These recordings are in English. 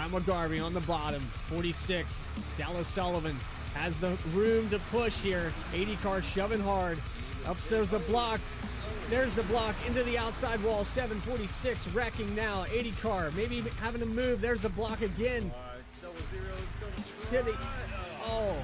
Kyle McGarvey on the bottom, 46. Dallas Sullivan has the room to push here. 80 car shoving hard. There's the block. There's the block into the outside wall. 746 wrecking now. 80 car maybe having to move. There's the block again. It's double zero. It's going to try. Oh.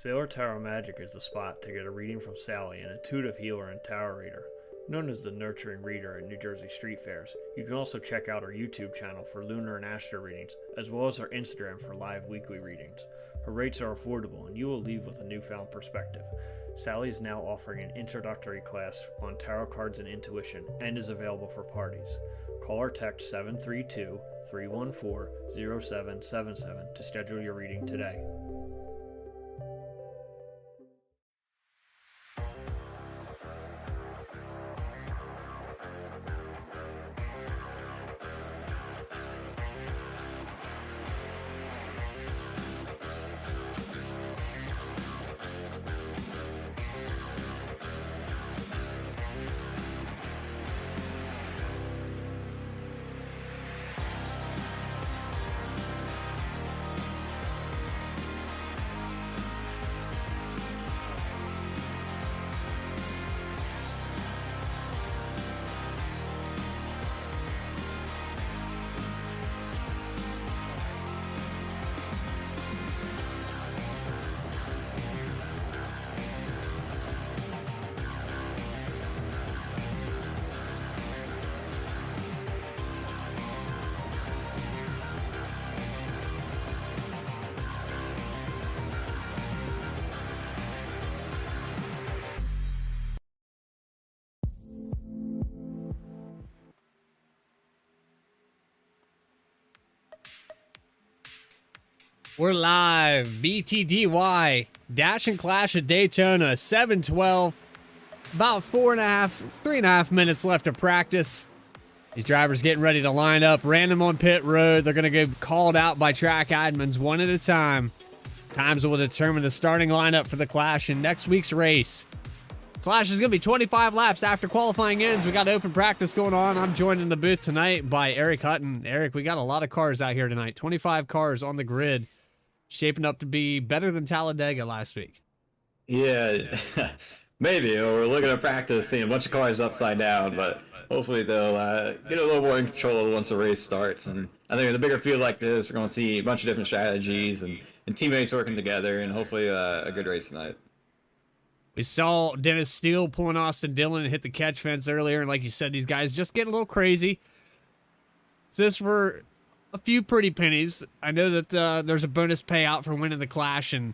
Sailor Tarot Magic is the spot to get a reading from Sally, an intuitive healer and tarot reader. Known as the Nurturing Reader at New Jersey Street Fairs, you can also check out our YouTube channel for lunar and astro readings, as well as our Instagram for live weekly readings. Her rates are affordable, and you will leave with a newfound perspective. Sally is now offering an introductory class on tarot cards and intuition, and is available for parties. Call or text 732-314-0777 to schedule your reading today. We're live. BTDY. Dash and Clash at Daytona. 7:12. About 3.5 minutes left of practice. These drivers getting ready to line up. Random on pit road. They're going to get called out by track admins one at a time. Times will determine the starting lineup for the Clash in next week's race. Clash is going to be 25 laps after qualifying ends. We got open practice going on. I'm joined in the booth tonight by Eric Hutton. Eric, we got a lot of cars out here tonight. 25 cars on the grid. Shaping up to be better than Talladega last week. Yeah, maybe. We're looking at practice, seeing a bunch of cars upside down, but hopefully they'll get a little more in control once the race starts. And I think in a bigger field like this, we're going to see a bunch of different strategies and teammates working together, and hopefully a good race tonight. We saw Dennis Steele pulling Austin Dillon and hit the catch fence earlier, and like you said, these guys just getting a little crazy. So this for a few pretty pennies. I know that there's a bonus payout for winning the Clash, and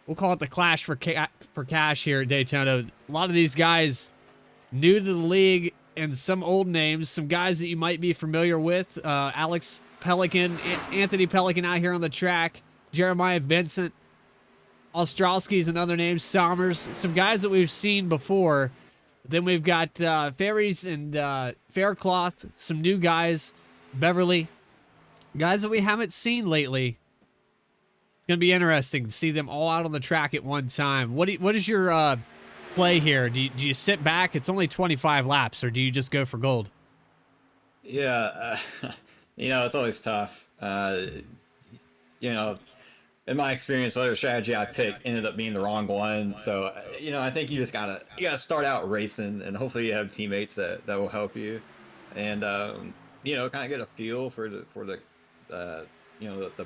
we'll call it the Clash for cash here at Daytona. A lot of these guys new to the league, and some old names, some guys that you might be familiar with. Alex Pelican, Anthony Pelican out here on the track. Jeremiah Vincent, Ostrowski's another name. Sommers, some guys that we've seen before. Then we've got Ferries and Faircloth, some new guys. Beverly, guys that we haven't seen lately. It's going to be interesting to see them all out on the track at one time. What is your play here? Do you sit back? It's only 25 laps, or do you just go for gold? Yeah, it's always tough. In my experience, whatever strategy I picked ended up being the wrong one. So, I think you gotta start out racing, and hopefully you have teammates that will help you, and kind of get a feel for the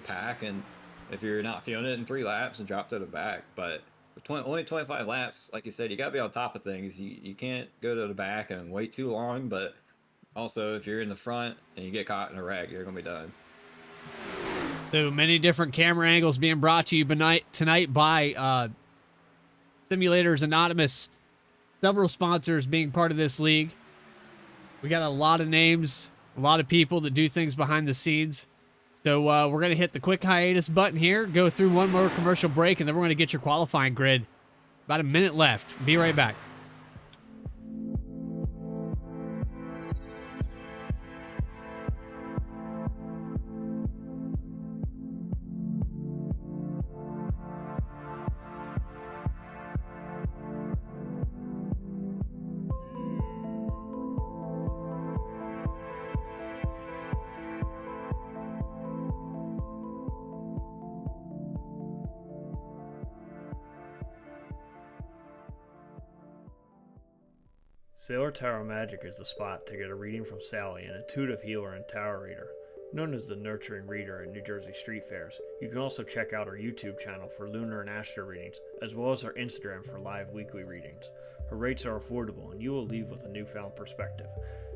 pack. And if you're not feeling it in 3 laps, and drop to the back. But Only 25 laps. Like you said, you got to be on top of things. You can't go to the back and wait too long, but also if you're in the front and you get caught in a wreck, you're going to be done. So many different camera angles being brought to you tonight by Simulators Anonymous. Several sponsors being part of this league. We got a lot of names, a lot of people that do things behind the scenes. So we're going to hit the quick hiatus button here, go through one more commercial break, and then we're going to get your qualifying grid. About a minute left. Be right back. Sailor Tarot Magic is the spot to get a reading from Sally, an intuitive healer and tarot reader. Known as the nurturing reader at New Jersey street fairs, you can also check out our YouTube channel for lunar and astro readings, as well as our Instagram for live weekly readings. Her rates are affordable, and you will leave with a newfound perspective.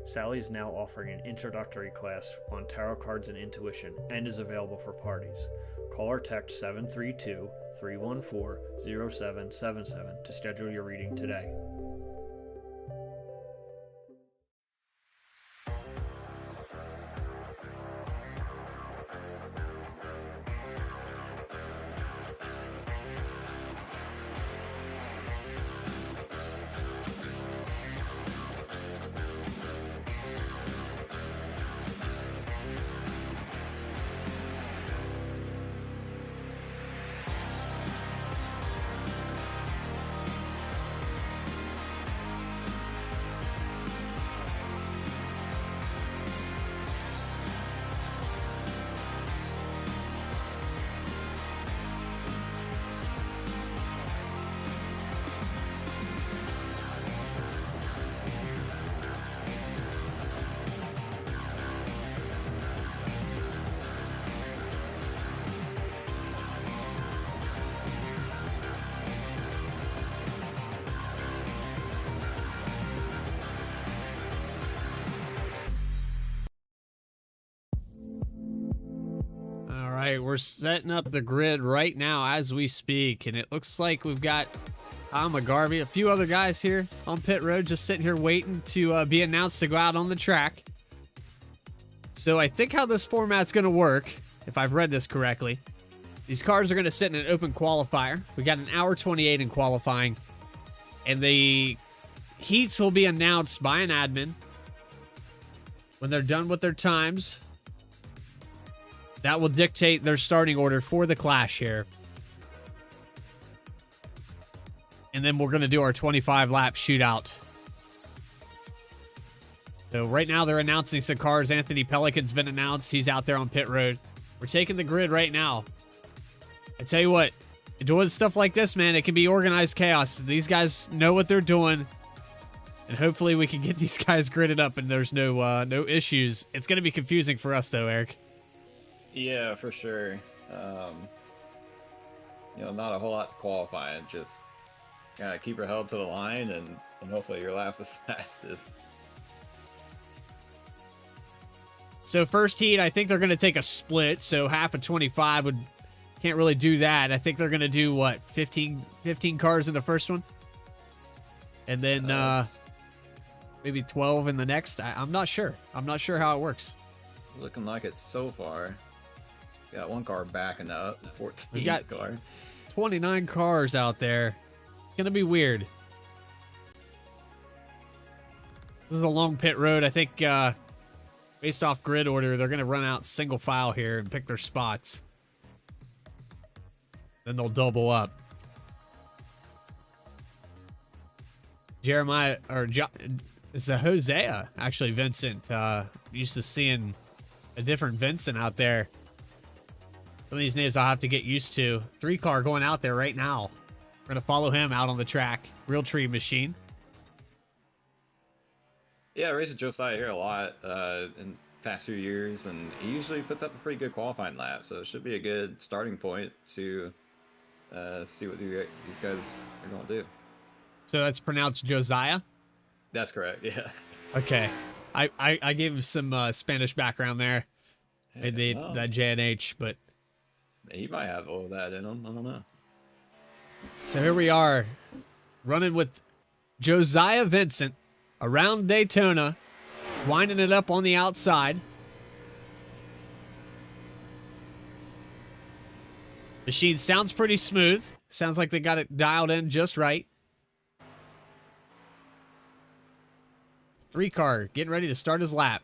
Sally is now offering an introductory class on tarot cards and intuition, and is available for parties. Call or text 732-314-0777 to schedule your reading today. All right, we're setting up the grid right now as we speak, and it looks like we've got Tom McGarvey, a few other guys here on pit road, just sitting here waiting to be announced to go out on the track. So I think how this format's going to work, if I've read this correctly, these cars are going to sit in an open qualifier. We got an hour 28 in qualifying, and the heats will be announced by an admin when they're done with their times. That will dictate their starting order for the clash here. And then we're going to do our 25-lap shootout. So right now they're announcing some cars. Anthony Pelican's been announced. He's out there on pit road. We're taking the grid right now. I tell you what, doing stuff like this, man, it can be organized chaos. These guys know what they're doing. And hopefully we can get these guys gridded up and there's no issues. It's going to be confusing for us, though, Eric. Yeah, for sure. Not a whole lot to qualify. Just keep your head to the line and hopefully your lap's as fast as. So first heat, I think they're going to take a split. So half of 25 can't really do that. I think they're going to do, what, 15 cars in the first one? And then maybe 12 in the next? I'm not sure. I'm not sure how it works. Looking like it so far. Got one car backing up, 14 We've got car. 29 cars out there. It's going to be weird. This is a long pit road. I think based off grid order, they're going to run out single file here and pick their spots. Then they'll double up. Jeremiah, or it's a Hosea, actually, Vincent. Used to seeing a different Vincent out there. Some of these names I'll have to get used to. 3-car going out there right now. We're going to follow him out on the track. Real Tree Machine. Yeah, I raced Josiah here a lot in the past few years, and he usually puts up a pretty good qualifying lap, so it should be a good starting point to see what these guys are going to do. So that's pronounced Josiah? That's correct, yeah. Okay. I gave him some Spanish background there. Well, That J and H, but... he might have all of that in him. I don't know. So here we are, running with Josiah Vincent around Daytona, winding it up on the outside. Machine sounds pretty smooth. Sounds like they got it dialed in just right. 3-car getting ready to start his lap.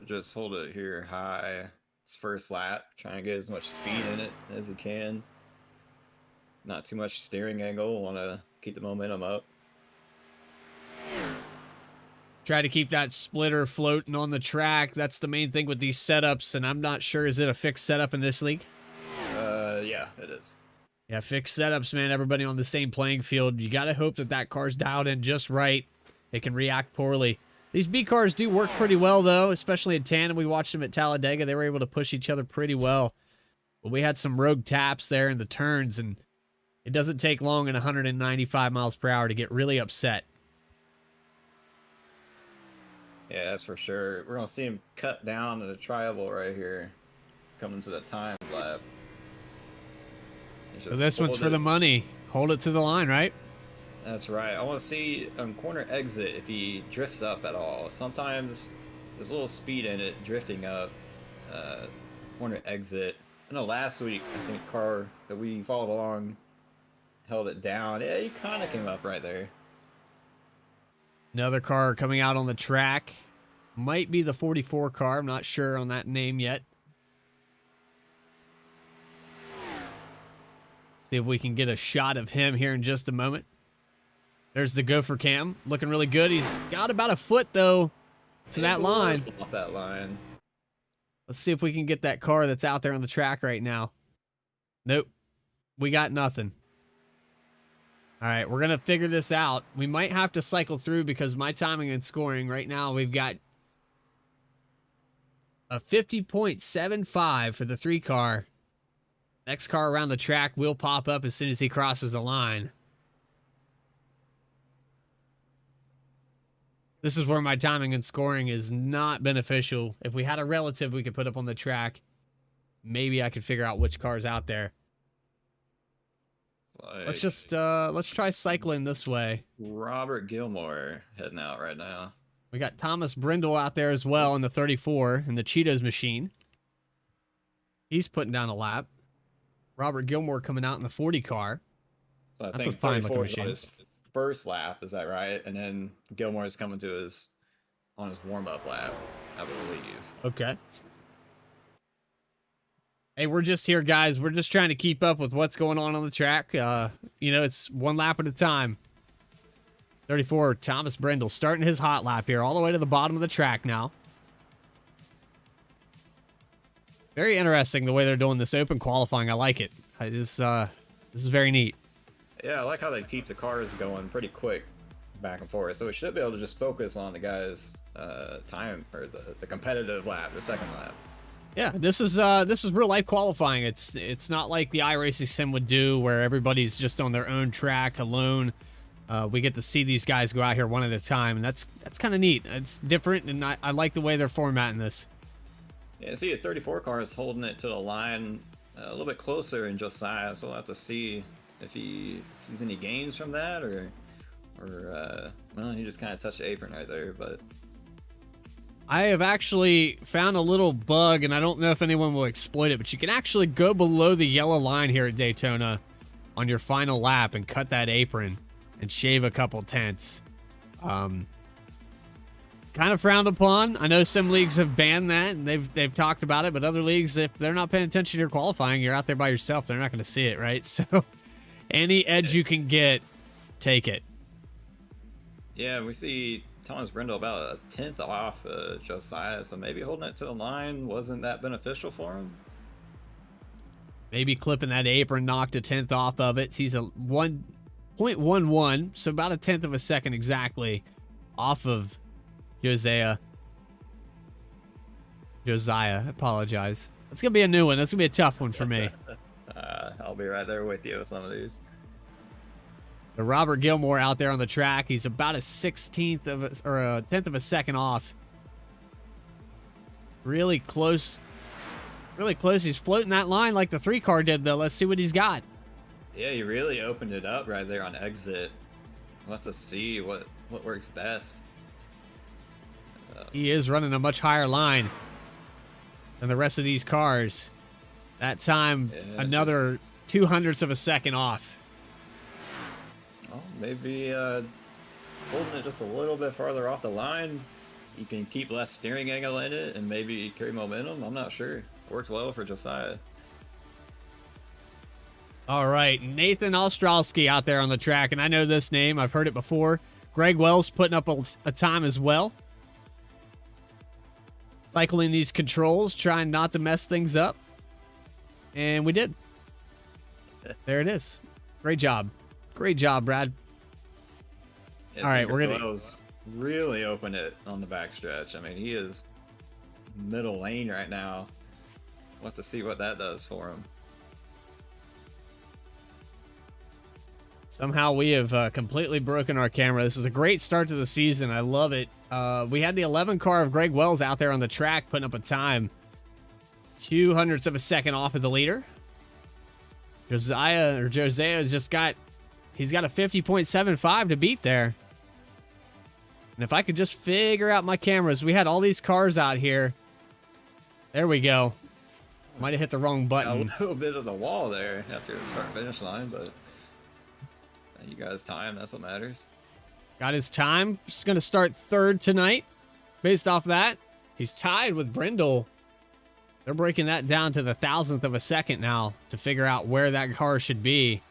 Just hold it here high. It's first lap. Trying to get as much speed in it as he can. Not too much steering angle. Want to keep the momentum up. Try to keep that splitter floating on the track. That's the main thing with these setups, and I'm not sure, is it a fixed setup in this league? Yeah, it is. Yeah, fixed setups, man. Everybody on the same playing field. You got to hope that that car's dialed in just right. It can react poorly. These B cars do work pretty well, though, especially in tandem. We watched them at Talladega. They were able to push each other pretty well. But we had some rogue taps there in the turns, and it doesn't take long in 195 miles per hour to get really upset. Yeah, that's for sure. We're going to see him cut down at a tribal right here. Coming to the time lap. So this one's for the money. Hold it to the line, right? That's right. I want to see corner exit if he drifts up at all. Sometimes there's a little speed in it, drifting up. Corner exit. I know last week, I think car that we followed along held it down. Yeah, he kind of came up right there. Another car coming out on the track. Might be the 44 car. I'm not sure on that name yet. See if we can get a shot of him here in just a moment. There's the gopher cam. Looking really good. He's got about a foot, though, to that line. Off that line. Let's see if we can get that car that's out there on the track right now. Nope. We got nothing. All right, we're going to figure this out. We might have to cycle through because my timing and scoring right now, we've got a 50.75 for the 3-car. Next car around the track will pop up as soon as he crosses the line. This is where my timing and scoring is not beneficial. If we had a relative we could put up on the track, maybe I could figure out which car's out there. Let's try cycling this way. Robert Gilmore heading out right now. We got Thomas Brindle out there as well in the 34 in the Cheetos machine. He's putting down a lap. Robert Gilmore coming out in the 40 car. So I That's think a fine looking 34 machine. on his first lap, is that right? And then Gilmore is coming to on his warm-up lap, I believe. Okay. Hey, we're just here, guys. We're just trying to keep up with what's going on the track. You know, it's one lap at a time. 34, Thomas Brindle starting his hot lap here all the way to the bottom of the track now. Very interesting the way they're doing this open qualifying. I like it. This is very neat. Yeah, I like how they keep the cars going pretty quick back and forth. So we should be able to just focus on the guys' time, or the competitive lap, the second lap. Yeah, this is real life qualifying. It's not like the iRacing sim would do where everybody's just on their own track alone. We get to see these guys go out here one at a time, and that's kind of neat. It's different, and I like the way they're formatting this. Yeah, see, a 34 car is holding it to the line a little bit closer in Josiah, so we'll have to see if he sees any gains from that, or well, he just kind of touched the apron right there, but... I have actually found a little bug, and I don't know if anyone will exploit it, but you can actually go below the yellow line here at Daytona on your final lap and cut that apron and shave a couple tenths. Kind of frowned upon. I know some leagues have banned that, and they've talked about it, but other leagues, if they're not paying attention to your qualifying, you're out there by yourself, they're not going to see it, right? So any edge you can get, take it. Yeah, we see Thomas Brindle about a tenth off Josiah, so maybe holding it to the line wasn't that beneficial for him. Maybe clipping that apron knocked a tenth off of it. He's a 1.11, so about a tenth of a second exactly off of Josiah. I apologize. That's going to be a new one. That's going to be a tough one for me. I'll be right there with you with some of these. So Robert Gilmore out there on the track. He's about a 16th of a 10th of a second off. Really close. Really close. He's floating that line like the 3 car did, though. Let's see what he's got. Yeah, he really opened it up right there on exit. We'll have to see what works best. He is running a much higher line than the rest of these cars. That time, another 0.02 of a second off. Well, maybe holding it just a little bit farther off the line, you can keep less steering angle in it and maybe carry momentum. I'm not sure. Worked well for Josiah. All right, Nathan Ostrowski out there on the track, and I know this name. I've heard it before. Greg Wells putting up a time as well. Cycling these controls, trying not to mess things up. And we did. There it is. Great job. Great job, Brad. Yeah, all right, we're going to really open it on the backstretch. I mean, he is middle lane right now. We'll have to see what that does for him. Somehow we have completely broken our camera. This is a great start to the season. I love it. We had the 11 car of Greg Wells out there on the track putting up a time 0.02 of a second off of the leader. Josiah just got, he's got a 50.75 to beat there. And if I could just figure out my cameras, we had all these cars out here. There we go. Might have hit the wrong button. A little bit of the wall there after the start-finish line, but you guys' time, that's what matters. Got his time. Just going to start third tonight. Based off that, he's tied with Brindle. They're breaking that down to the 1,000th of a second now to figure out where that car should be.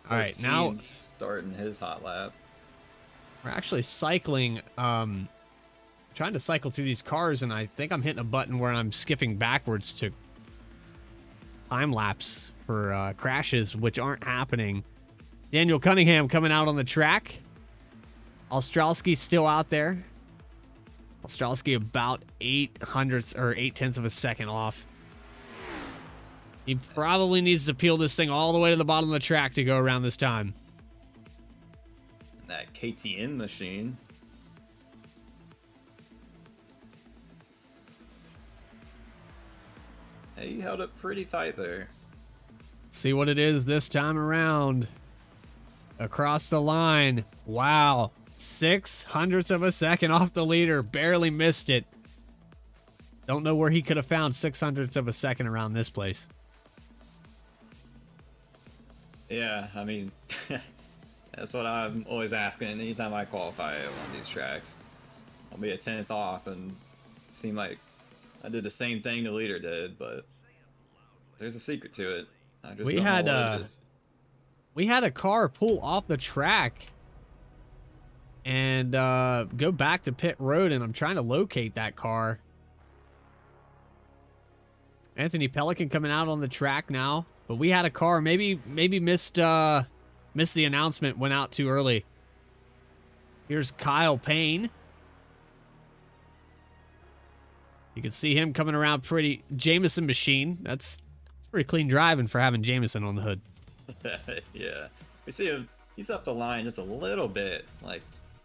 All right, now starting his hot lap. We're actually cycling, trying to cycle through these cars, and I think I'm hitting a button where I'm skipping backwards to time lapse for crashes, which aren't happening. Daniel Cunningham coming out on the track. Ostrowski still out there. Ostrowski about 0.8 of a second off. He probably needs to peel this thing all the way to the bottom of the track to go around this time. That KTM machine. Hey, he held it pretty tight there. See what it is this time around. Across the line. Wow. 0.06 of a second off the leader. Barely missed it. Don't know where he could have found 0.06 of a second around this place. Yeah, I mean, that's what I'm always asking anytime I qualify on these tracks. I'll be a 10th off, and it seemed like I did the same thing the leader did, but there's a secret to it. I just don't know what it is. We had a car pull off the track and go back to pit road, and I'm trying to locate that car. Anthony Pelican coming out on the track now, but we had a car maybe missed the announcement, went out too early. Here's Kyle Payne. You can see him coming around pretty. Jameson machine. That's pretty clean driving for having Jameson on the hood. Yeah, we see him. He's up the line just a little bit, like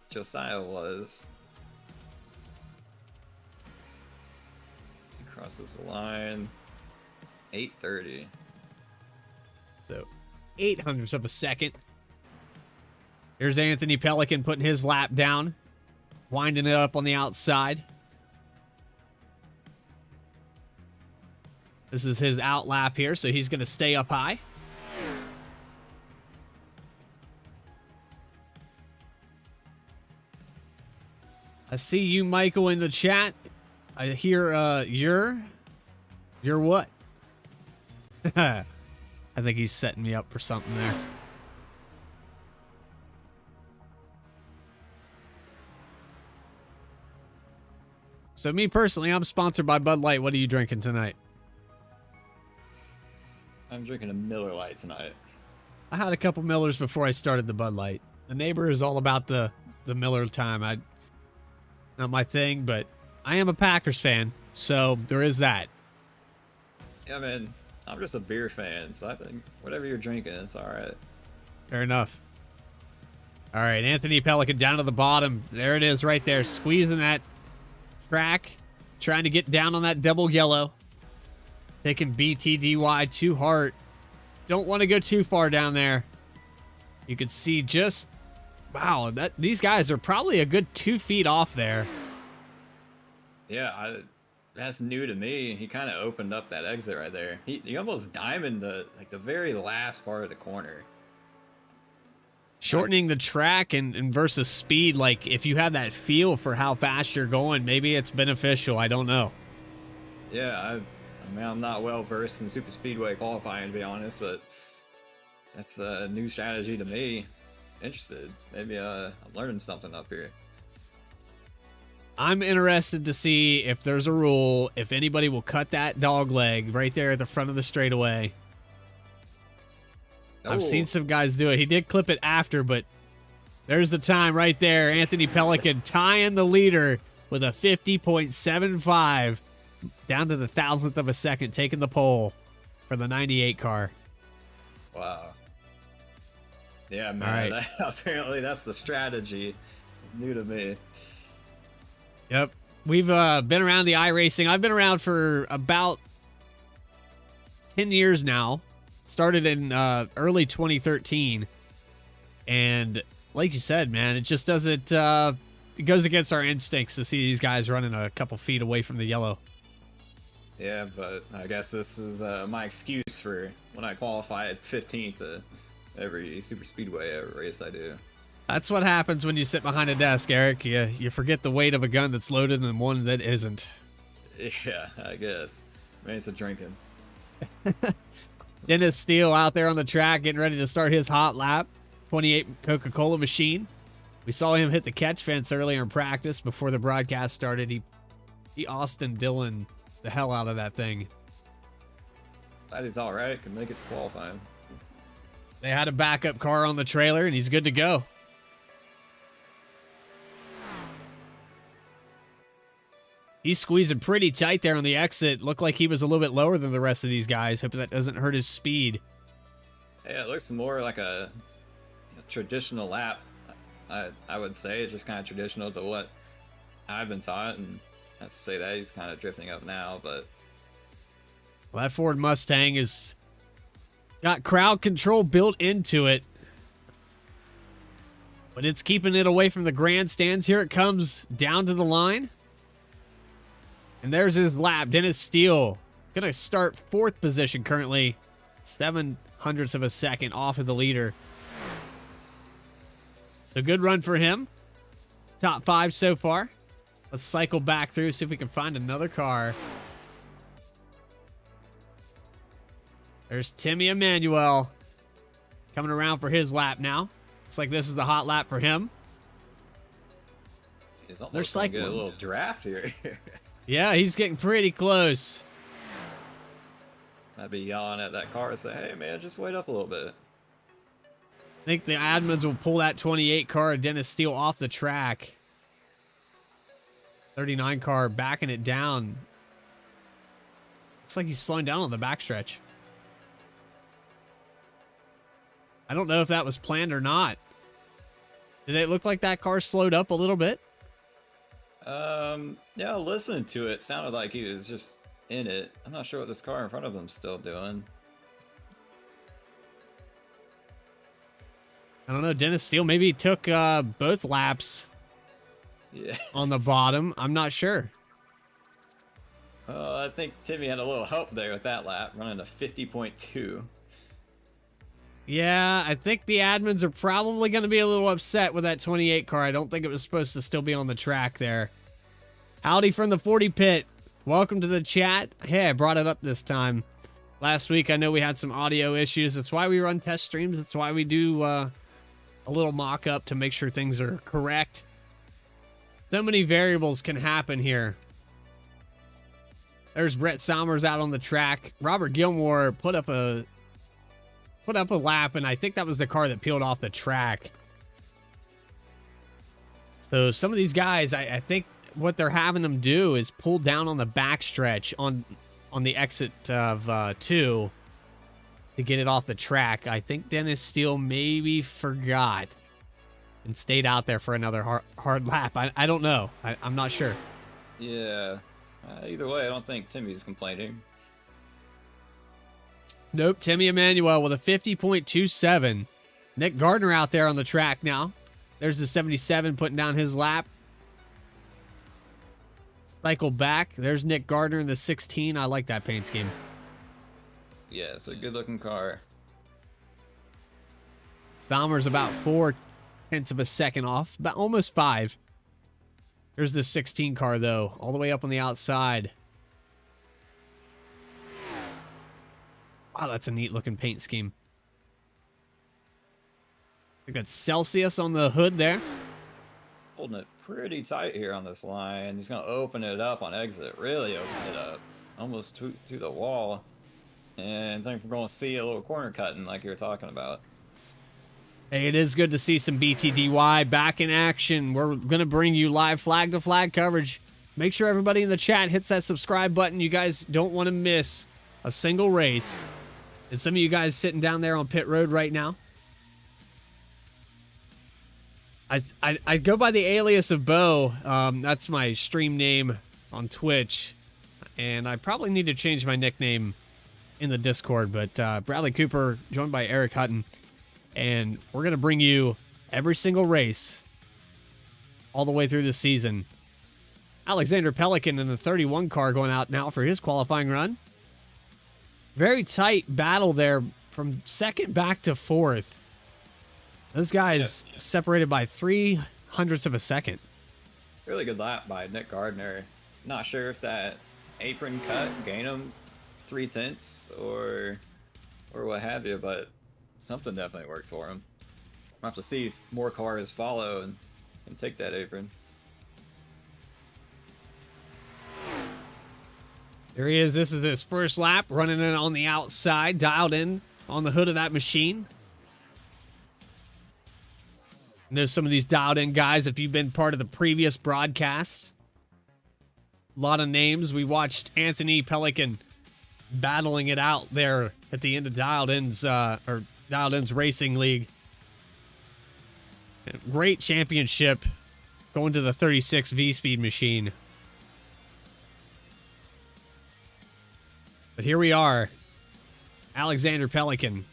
Josiah was. He crosses the line. 8:30. So 0.08 of a second. Here's Anthony Pelican putting his lap down, winding it up on the outside. This is his out lap here, so he's going to stay up high. I see you, Michael, in the chat. I hear you're what? I think he's setting me up for something there. So me personally, I'm sponsored by Bud Light. What are you drinking tonight? I'm drinking a Miller Lite tonight. I had a couple Millers before I started the Bud Light. The neighbor is all about the Miller time. Not my thing, but I am a Packers fan, so there is that. Yeah, man. I'm just a beer fan, so I think whatever you're drinking, it's all right. Fair enough. All right, Anthony Pelican down to the bottom. There it is right there, squeezing that track, trying to get down on that double yellow. Taking BTDY to heart. Don't want to go too far down there. You can see just, wow, these guys are probably a good 2 feet off there. Yeah, that's new to me. He kind of opened up that exit right there. He almost diamond the very last part of the corner. Shortening the track and versus speed, like if you have that feel for how fast you're going, maybe it's beneficial. I don't know. Yeah, I mean, I'm not well versed in super speedway qualifying, to be honest, but that's a new strategy to me. Interested. Maybe I'm learning something up here. I'm interested to see if there's a rule, if anybody will cut that dog leg right there at the front of the straightaway. Oh. I've seen some guys do it. He did clip it after, but there's the time right there. Anthony Pelican tying the leader with a 50.75, down to the thousandth of a second, taking the pole for the 98 car. Wow. Yeah, man. Right. Apparently that's the strategy. It's new to me. Yep. We've been around the iRacing. I've been around for about 10 years now. Started in early 2013. And like you said, man, it just doesn't... it goes against our instincts to see these guys running a couple feet away from the yellow. Yeah, but I guess this is my excuse for when I qualify at 15th at every super speedway race I do. That's what happens when you sit behind a desk, Eric. You forget the weight of a gun that's loaded and one that isn't. Yeah, I guess. Maybe it's a drinking. Dennis Steele out there on the track getting ready to start his hot lap. 28 Coca-Cola machine. We saw him hit the catch fence earlier in practice before the broadcast started. He Austin Dillon the hell out of that thing. That is all right. Can make it to qualifying. They had a backup car on the trailer, and he's good to go. He's squeezing pretty tight there on the exit. Looked like he was a little bit lower than the rest of these guys. Hope that doesn't hurt his speed. Yeah, it looks more like a traditional lap. I would say it's just kind of traditional to what I've been taught, and that's to say that he's kind of drifting up now, but... Well, that Ford Mustang has got crowd control built into it. But it's keeping it away from the grandstands. Here it comes down to the line. And there's his lap. Dennis Steele going to start 4th position currently. 0.07 of a second off of the leader. So good run for him. Top 5 so far. Let's cycle back through, see if we can find another car. There's Timmy Emmanuel coming around for his lap now. Looks like this is the hot lap for him. He's almost They're gonna get a cycling. little draft here. Yeah, he's getting pretty close. I'd be yelling at that car and say, hey man, just wait up a little bit. I think the admins will pull that 28 car of Dennis Steele off the track. 39 car backing it down. Looks like he's slowing down on the backstretch. I don't know if that was planned or not. Did it look like that car slowed up a little bit? Yeah, listening to it sounded like he was just in it. I'm not sure what this car in front of him's still doing. I don't know. Dennis Steele maybe took both laps Yeah. on the bottom. I'm not sure. I think Timmy had a little help there with that lap, running a 50.2. Yeah, I think the admins are probably going to be a little upset with that 28 car. I don't think it was supposed to still be on the track there. Howdy from the 40 pit. Welcome to the chat. Hey, I brought it up this time. Last week, I know we had some audio issues. That's why we run test streams. That's why we do a little mock-up to make sure things are correct. So many variables can happen here. There's Brett Somers out on the track. Robert Gilmore put up a lap, and I think that was the car that peeled off the track. So some of these guys, I think what they're having him do is pull down on the backstretch on the exit of 2 to get it off the track. I think Dennis Steele maybe forgot and stayed out there for another hard lap. I don't know. I'm not sure. Yeah. Either way, I don't think Timmy's complaining. Nope. Timmy Emmanuel with a 50.27. Nick Gardner out there on the track now. There's the 77 putting down his lap. Cycle back. There's Nick Gardner in the 16. I like that paint scheme. Yeah, it's a good-looking car. Sommer's about 0.4 of a second off. About almost 5. There's the 16 car, though, all the way up on the outside. Wow, that's a neat-looking paint scheme. I think that's Celsius on the hood there. Holding it pretty tight here on this line. He's going to open it up on exit. Really open it up. Almost to the wall. And I think we're going to see a little corner cutting like you were talking about. Hey, it is good to see some BTDY back in action. We're going to bring you live flag-to-flag coverage. Make sure everybody in the chat hits that subscribe button. You guys don't want to miss a single race. And some of you guys sitting down there on pit road right now. I go by the alias of Bo. That's my stream name on Twitch. And I probably need to change my nickname in the Discord. But Bradley Cooper, joined by Eric Hutton. And we're going to bring you every single race all the way through the season. Alexander Pelican in the 31 car going out now for his qualifying run. Very tight battle there from second back to 4th. Those guys separated by 0.03 of a second. Really good lap by Nick Gardner. Not sure if that apron cut gained him 0.3 or what have you, but something definitely worked for him. We'll have to see if more cars follow and take that apron. There he is. This is his first lap, running in on the outside, dialed in on the hood of that machine. I know some of these dialed in guys, if you've been part of the previous broadcasts. A lot of names. We watched Anthony Pelican battling it out there at the end of Dialed In's Racing League. Great championship going to the 36 V-Speed machine. But here we are. Alexander Pelican.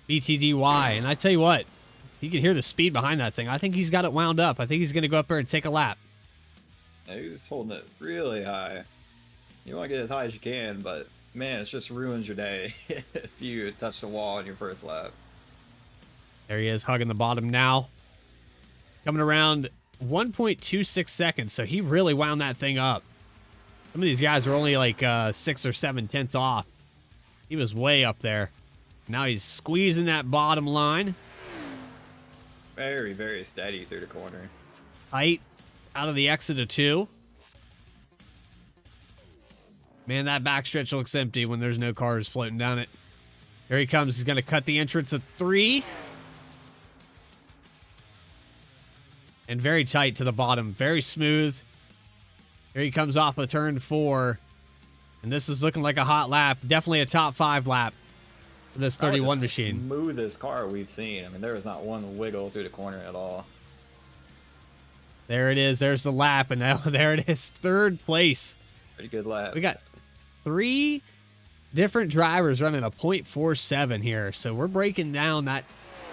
BTDY. And I tell you what, you can hear the speed behind that thing. I think he's got it wound up. I think he's going to go up there and take a lap. Yeah, he's holding it really high. You want to get as high as you can, but man, it just ruins your day if you touch the wall in your first lap. There he is, hugging the bottom now. Coming around 1.26 seconds, so he really wound that thing up. Some of these guys were only like 6 or 7 tenths off. He was way up there. Now he's squeezing that bottom line. Very, very steady through the corner. Tight out of the exit of 2. Man, that backstretch looks empty when there's no cars floating down it. Here he comes. He's going to cut the entrance of 3. And very tight to the bottom. Very smooth. Here he comes off of turn 4. And this is looking like a hot lap. Definitely a top 5 lap for this 31 machine. Smoothest car we've seen. I mean, there was not one wiggle through the corner at all. There it is. There's the lap. And now there it is. 3rd place. Pretty good lap. We got 3 different drivers running a 0.47 here. So we're breaking down that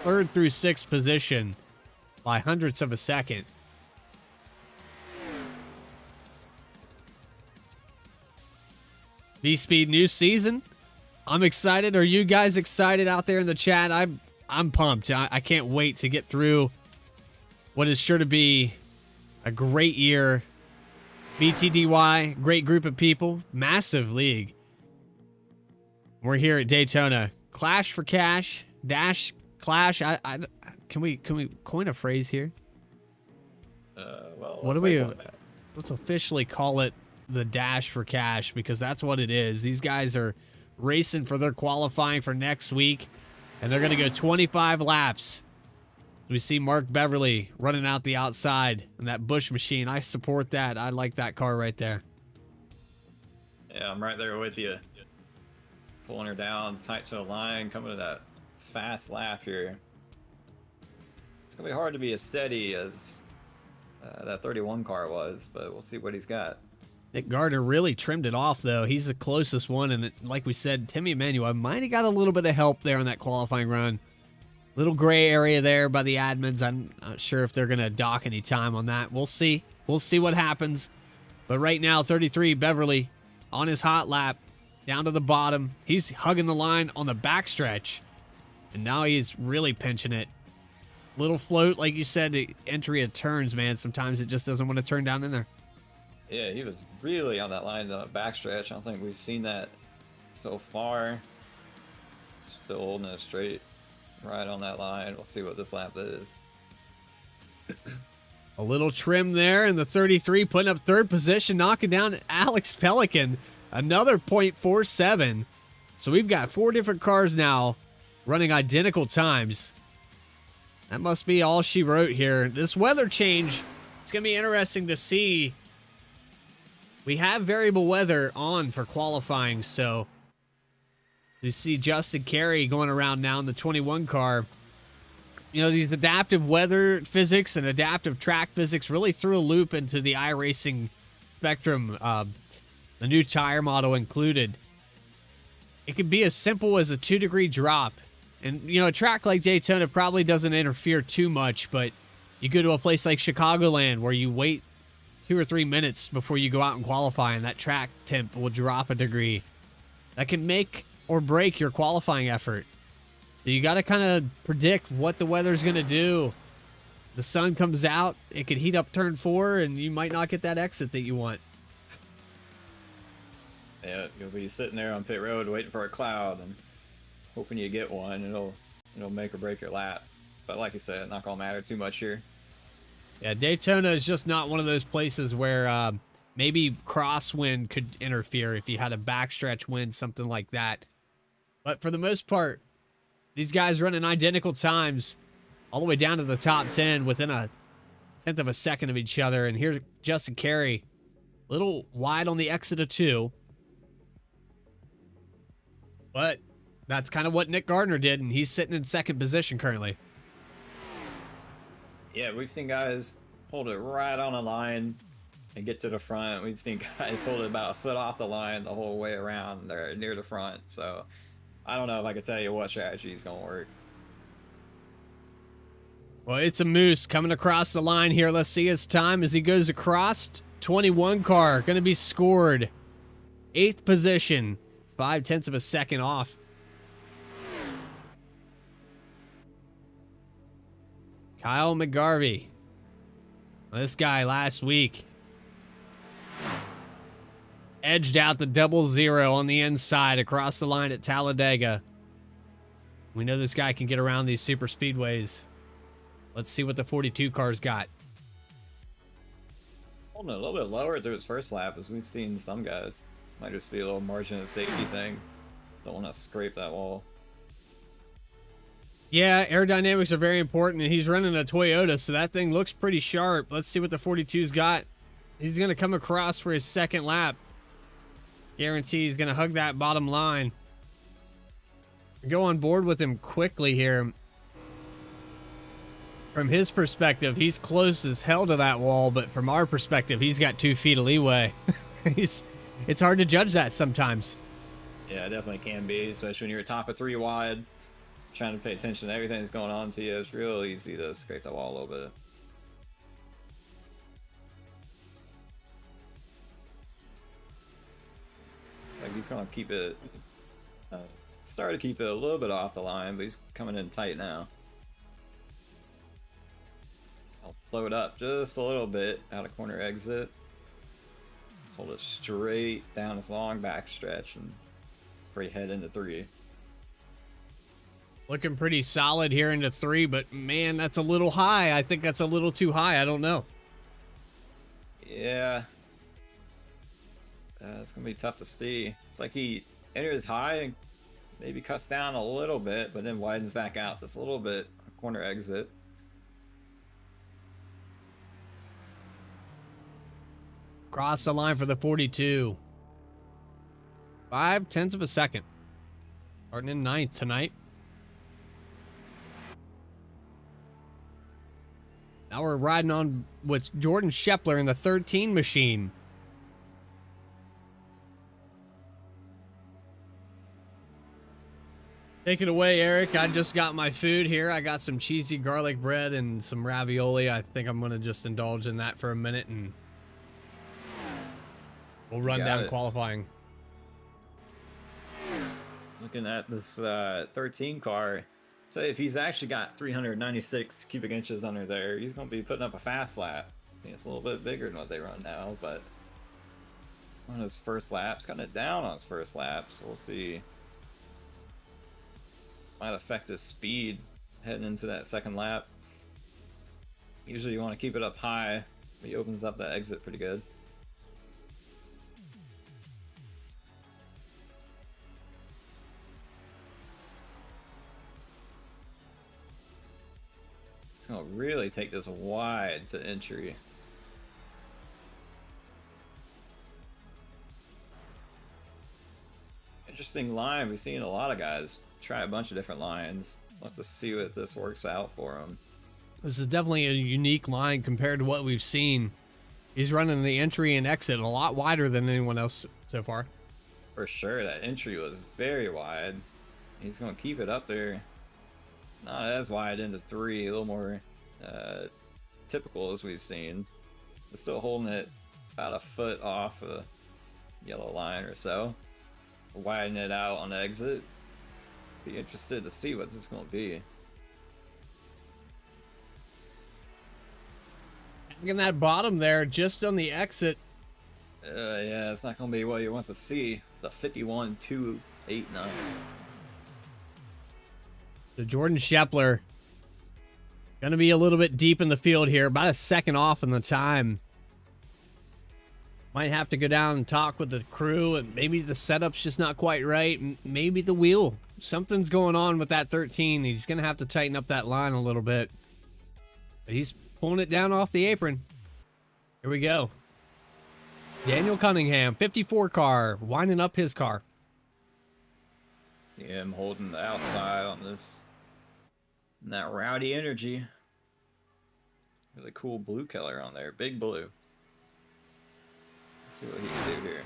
3rd through 6th position by hundredths of a second. V-Speed new season. I'm excited. Are you guys excited out there in the chat? I'm pumped. I can't wait to get through what is sure to be a great year. BTDY, great group of people, massive league. We're here at Daytona. Clash for cash, dash clash. Can we coin a phrase here? Well, What do we? Let's officially call it the dash for cash, because that's what it is. These guys are racing for their qualifying for next week, and they're going to go 25 laps We see Mark Beverly running out the outside in that Bush machine. I support that. I like that car right there. Yeah, I'm right there with you. Pulling her down tight to the line, coming to that fast lap here. It's going to be hard to be as steady as that 31 car was, but we'll see what he's got. Nick Gardner really trimmed it off, though. He's the closest one, and like we said, Timmy Emmanuel might have got a little bit of help there in that qualifying run. Little gray area there by the admins. I'm not sure if they're going to dock any time on that. We'll see. We'll see what happens. But right now, 33 Beverly on his hot lap, down to the bottom. He's hugging the line on the backstretch, and now he's really pinching it. Little float, like you said, the entry of turns, man. Sometimes it just doesn't want to turn down in there. Yeah, he was really on that line, the backstretch. I don't think we've seen that so far. Still holding it straight, right on that line. We'll see what this lap is. A little trim there, and the 33 putting up third position, knocking down Alex Pelican. Another .47. So we've got 4 different cars now running identical times. That must be all she wrote here. This weather change, it's going to be interesting to see. We have variable weather on for qualifying, so you see Justin Carey going around now in the 21 car. You know, these adaptive weather physics and adaptive track physics really threw a loop into the iRacing spectrum, the new tire model included. It could be as simple as a 2-degree drop. And, you know, a track like Daytona probably doesn't interfere too much, but you go to a place like Chicagoland where you wait 2 or 3 minutes before you go out and qualify, and that track temp will drop a degree. That can make or break your qualifying effort. So you got to kind of predict what the weather's going to do. The sun comes out, it could heat up turn 4, and you might not get that exit that you want. Yeah, you'll be sitting there on pit road waiting for a cloud and hoping you get one. It'll make or break your lap. But like you said, not gonna matter too much here. Yeah, Daytona is just not one of those places where maybe crosswind could interfere if you had a backstretch wind, something like that. But for the most part, these guys running identical times all the way down to the top 10 within a 1/10 of a second of each other. And here's Justin Carey, a little wide on the exit of 2. But that's kind of what Nick Gardner did, and he's sitting in second position currently. Yeah, we've seen guys hold it right on the line and get to the front. We've seen guys hold it about a foot off the line the whole way around there near the front. So I don't know if I could tell you what strategy is going to work. Well, it's a Moose coming across the line here. Let's see his time as he goes across. 21 car going to be scored. 8th position. 0.5 of a second off. Kyle McGarvey. This guy last week edged out the 00 on the inside across the line at Talladega. We know this guy can get around these super speedways. Let's see what the 42 car's got. Holding it a little bit lower through his first lap, as we've seen some guys. Might just be a little margin of safety thing. Don't want to scrape that wall. Yeah, aerodynamics are very important, and he's running a Toyota, so that thing looks pretty sharp. Let's see what the 42's got. He's going to come across for his second lap. Guarantee he's going to hug that bottom line. Go on board with him quickly here. From his perspective, he's close as hell to that wall, but from our perspective, he's got 2 feet of leeway. It's hard to judge that sometimes. Yeah, it definitely can be, especially when you're top of 3 wide, trying to pay attention to everything that's going on to you. It's real easy to scrape the wall a little bit. It's like he's going to keep it, start to keep it a little bit off the line, but he's coming in tight now. I'll float up just a little bit out of corner exit. Let's hold it straight down this long back stretch and before you head into 3. Looking pretty solid here into 3, but man, that's a little high. I think that's a little too high. I don't know. Yeah. It's going to be tough to see. It's like he enters high and maybe cuts down a little bit, but then widens back out this little bit, corner exit. Across the line for the 42. 0.5 of a second. Starting in 9th tonight. Now we're riding on with Jordan Scheffler in the 13 machine. Take it away, Eric. I just got my food here. I got some cheesy garlic bread and some ravioli. I think I'm going to just indulge in that for a minute and we'll run down qualifying. Looking at this 13 car, say if he's actually got 396 cubic inches under there, he's going to be putting up a fast lap. I think it's a little bit bigger than what they run now, but on his first laps, cutting it down on his first lap, so we'll see. Might affect his speed heading into that second lap. Usually you want to keep it up high, but he opens up that exit pretty good. It's going to really take this wide to entry. Interesting line. We've seen a lot of guys try a bunch of different lines. We'll have to see what this works out for him. This is definitely a unique line compared to what we've seen. He's running the entry and exit a lot wider than anyone else so far. For sure, that entry was very wide. He's going to keep it up there. Not as wide into 3, a little more typical as we've seen. But still holding it about a foot off a yellow line or so. Widen it out on the exit. Be interested to see what this is going to be. Look at that bottom there, just on the exit. Yeah, it's not going to be what he wants to see. The 51.289. So Jordan Scheffler going to be a little bit deep in the field here, about a second off in the time. Might have to go down and talk with the crew, and maybe the setup's just not quite right. Maybe the wheel. Something's going on with that 13. He's going to have to tighten up that line a little bit. But he's pulling it down off the apron. Here we go. Daniel Cunningham, 54 car, winding up his car. See him holding the outside on this. And that rowdy energy. Really cool blue color on there. Big blue. Let's see what he can do here.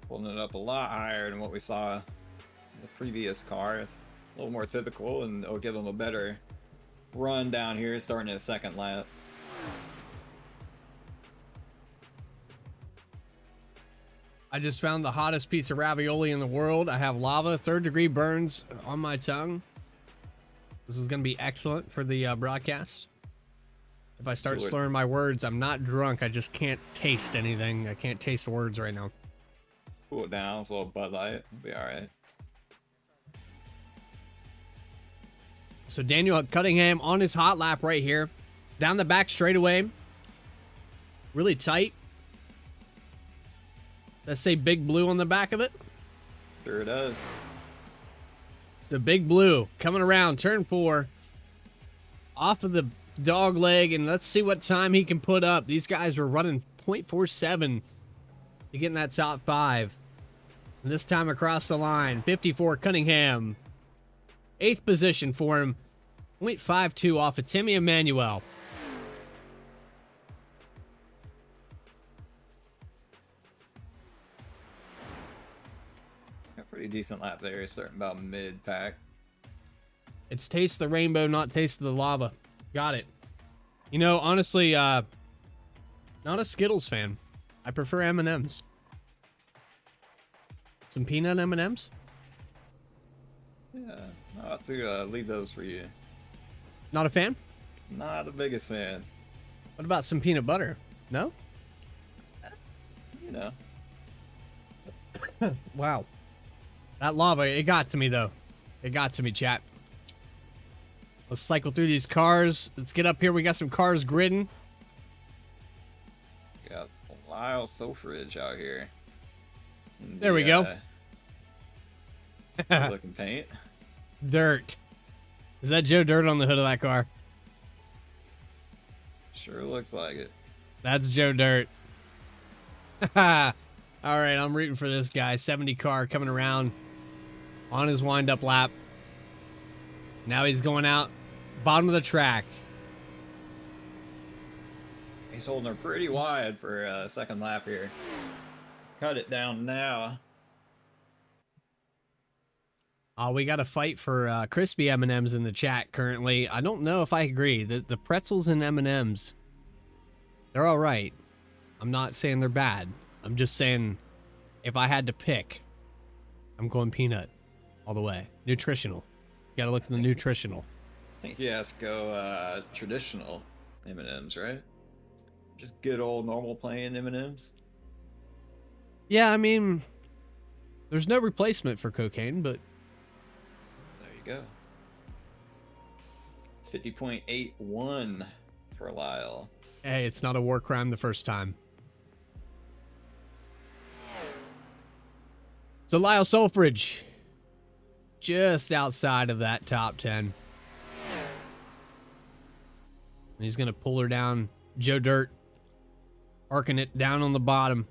Holding it up a lot higher than what we saw in the previous car. It's a little more typical, and it'll give him a better run down here starting his second lap. I just found the hottest piece of ravioli in the world. I have lava, 3rd-degree burns on my tongue. This is going to be excellent for the broadcast. If I start slurring my words, I'm not drunk. I just can't taste anything. I can't taste words right now. Cool it down with a little Bud Light. It'll be alright. So Daniel Cunningham on his hot lap right here. Down the back straightaway. Really tight. Let's say Big Blue on the back of it. Sure does. So Big Blue coming around turn 4. Off of the dog leg, and let's see what time he can put up. These guys were running 0.47 to get in that top 5. And this time across the line, 54 Cunningham. 8th position for him. 0.52 off of Timmy Emmanuel. Pretty decent lap there, starting about mid-pack. It's taste the rainbow, not taste the lava. Got it. You know, honestly, not a Skittles fan. I prefer M&M's. Some peanut M&M's? Yeah, I'll have to leave those for you. Not a fan? Not the biggest fan. What about some peanut butter? No? You know. Wow. That lava, it got to me, though. It got to me, chat. Let's cycle through these cars. Let's get up here. We got some cars gridding. Got Lyle Sofridge out here. There we go. Good looking paint. Dirt. Is that Joe Dirt on the hood of that car? Sure looks like it. That's Joe Dirt. All right, I'm rooting for this guy. 70 car coming around on his wind-up lap. Now he's going out bottom of the track. He's holding her pretty wide for a second lap here. Cut it down now. We got a fight for crispy M&Ms in the chat currently. I don't know if I agree. The pretzels and M&Ms, they're all right. I'm not saying they're bad. I'm just saying if I had to pick, I'm going peanut all the way. Nutritional. You gotta look at the nutritional. I think he has to go traditional M&Ms, right? Just good old normal plain M&Ms. Yeah, I mean, there's no replacement for cocaine, but There you go. 50.81 for Lyle. hey, it's not a war crime the first time. So Lyle Sulfridge, just outside of that top 10. He's going to pull her down. Joe Dirt, arcing it down on the bottom.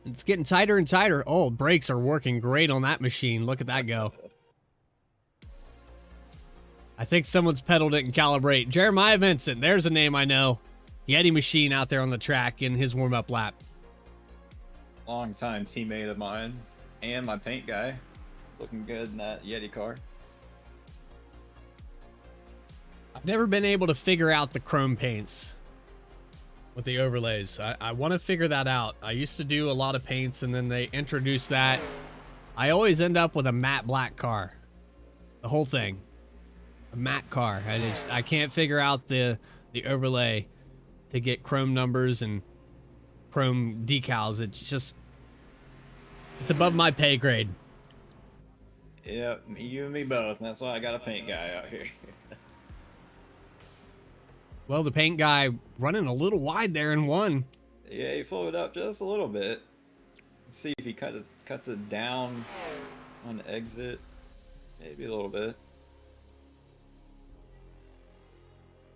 It's getting tighter and tighter. Oh, brakes are working great on that machine. Look at that go. I think someone's pedaled it and calibrate. Jeremiah Vincent, there's a name I know. Yeti machine out there on the track in his warm-up lap. Long-time teammate of mine. And my paint guy. Looking good in that Yeti car. I've never been able to figure out the chrome paints with the overlays. I want to figure that out. I used to do a lot of paints and then they introduced that. I always end up with a matte black car. The whole thing. A matte car. I can't figure out the overlay to get chrome numbers and chrome decals. It's above my pay grade. Yep, you and me both. And that's why I got a paint guy out here. Well, the paint guy running a little wide there in one. Yeah, he flowed up just a little bit. Let's see if he cuts it down on the exit. Maybe a little bit.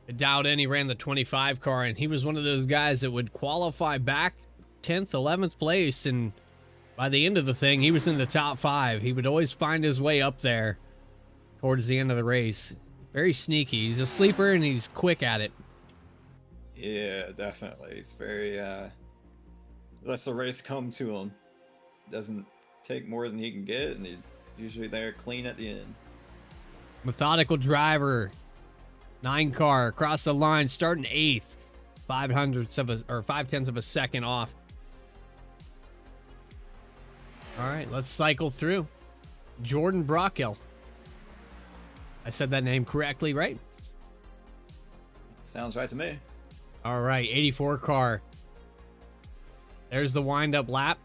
I doubt in, he ran the 25 car, and he was one of those guys that would qualify back 10th, 11th place, and by the end of the thing, he was in the top 5. He would always find his way up there towards the end of the race. Very sneaky. He's a sleeper, and he's quick at it. Yeah, definitely. He's very, lets the race come to him. Doesn't take more than he can get, and he's usually there clean at the end. Methodical driver. 9 car across the line, starting 8th. 0.5 of a second off. All right, let's cycle through. Jordan Brockel. I said that name correctly, right? Sounds right to me. All right, 84 car. There's the wind-up lap.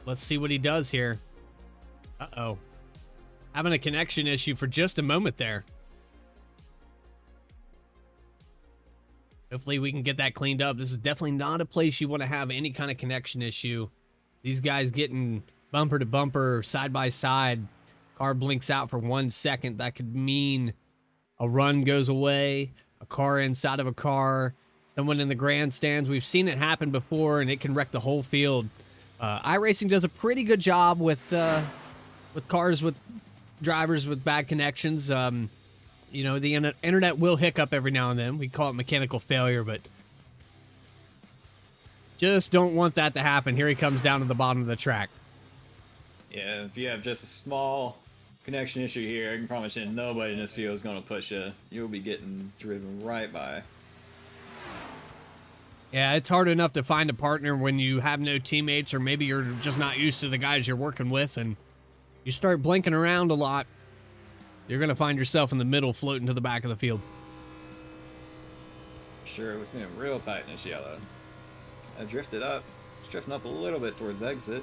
Let's see what he does here. Uh-oh. Having a connection issue for just a moment there. Hopefully we can get that cleaned up. This is definitely not a place you want to have any kind of connection issue. These guys getting bumper to bumper, side by side. Car blinks out for 1 second. That could mean a run goes away, a car inside of a car, someone in the grandstands. We've seen it happen before, and it can wreck the whole field. iRacing does a pretty good job with cars with drivers with bad connections. You know, the internet will hiccup every now and then. We call it mechanical failure, but just don't want that to happen. Here he comes down to the bottom of the track. Yeah, if you have just a small connection issue here, I can promise you nobody in this field is going to push you. You'll be getting driven right by. Yeah, it's hard enough to find a partner when you have no teammates, or maybe you're just not used to the guys you're working with, and you start blinking around a lot. You're going to find yourself in the middle, floating to the back of the field. Sure, we're seeing real tight in this yellow. I drifted up. It's drifting up a little bit towards exit.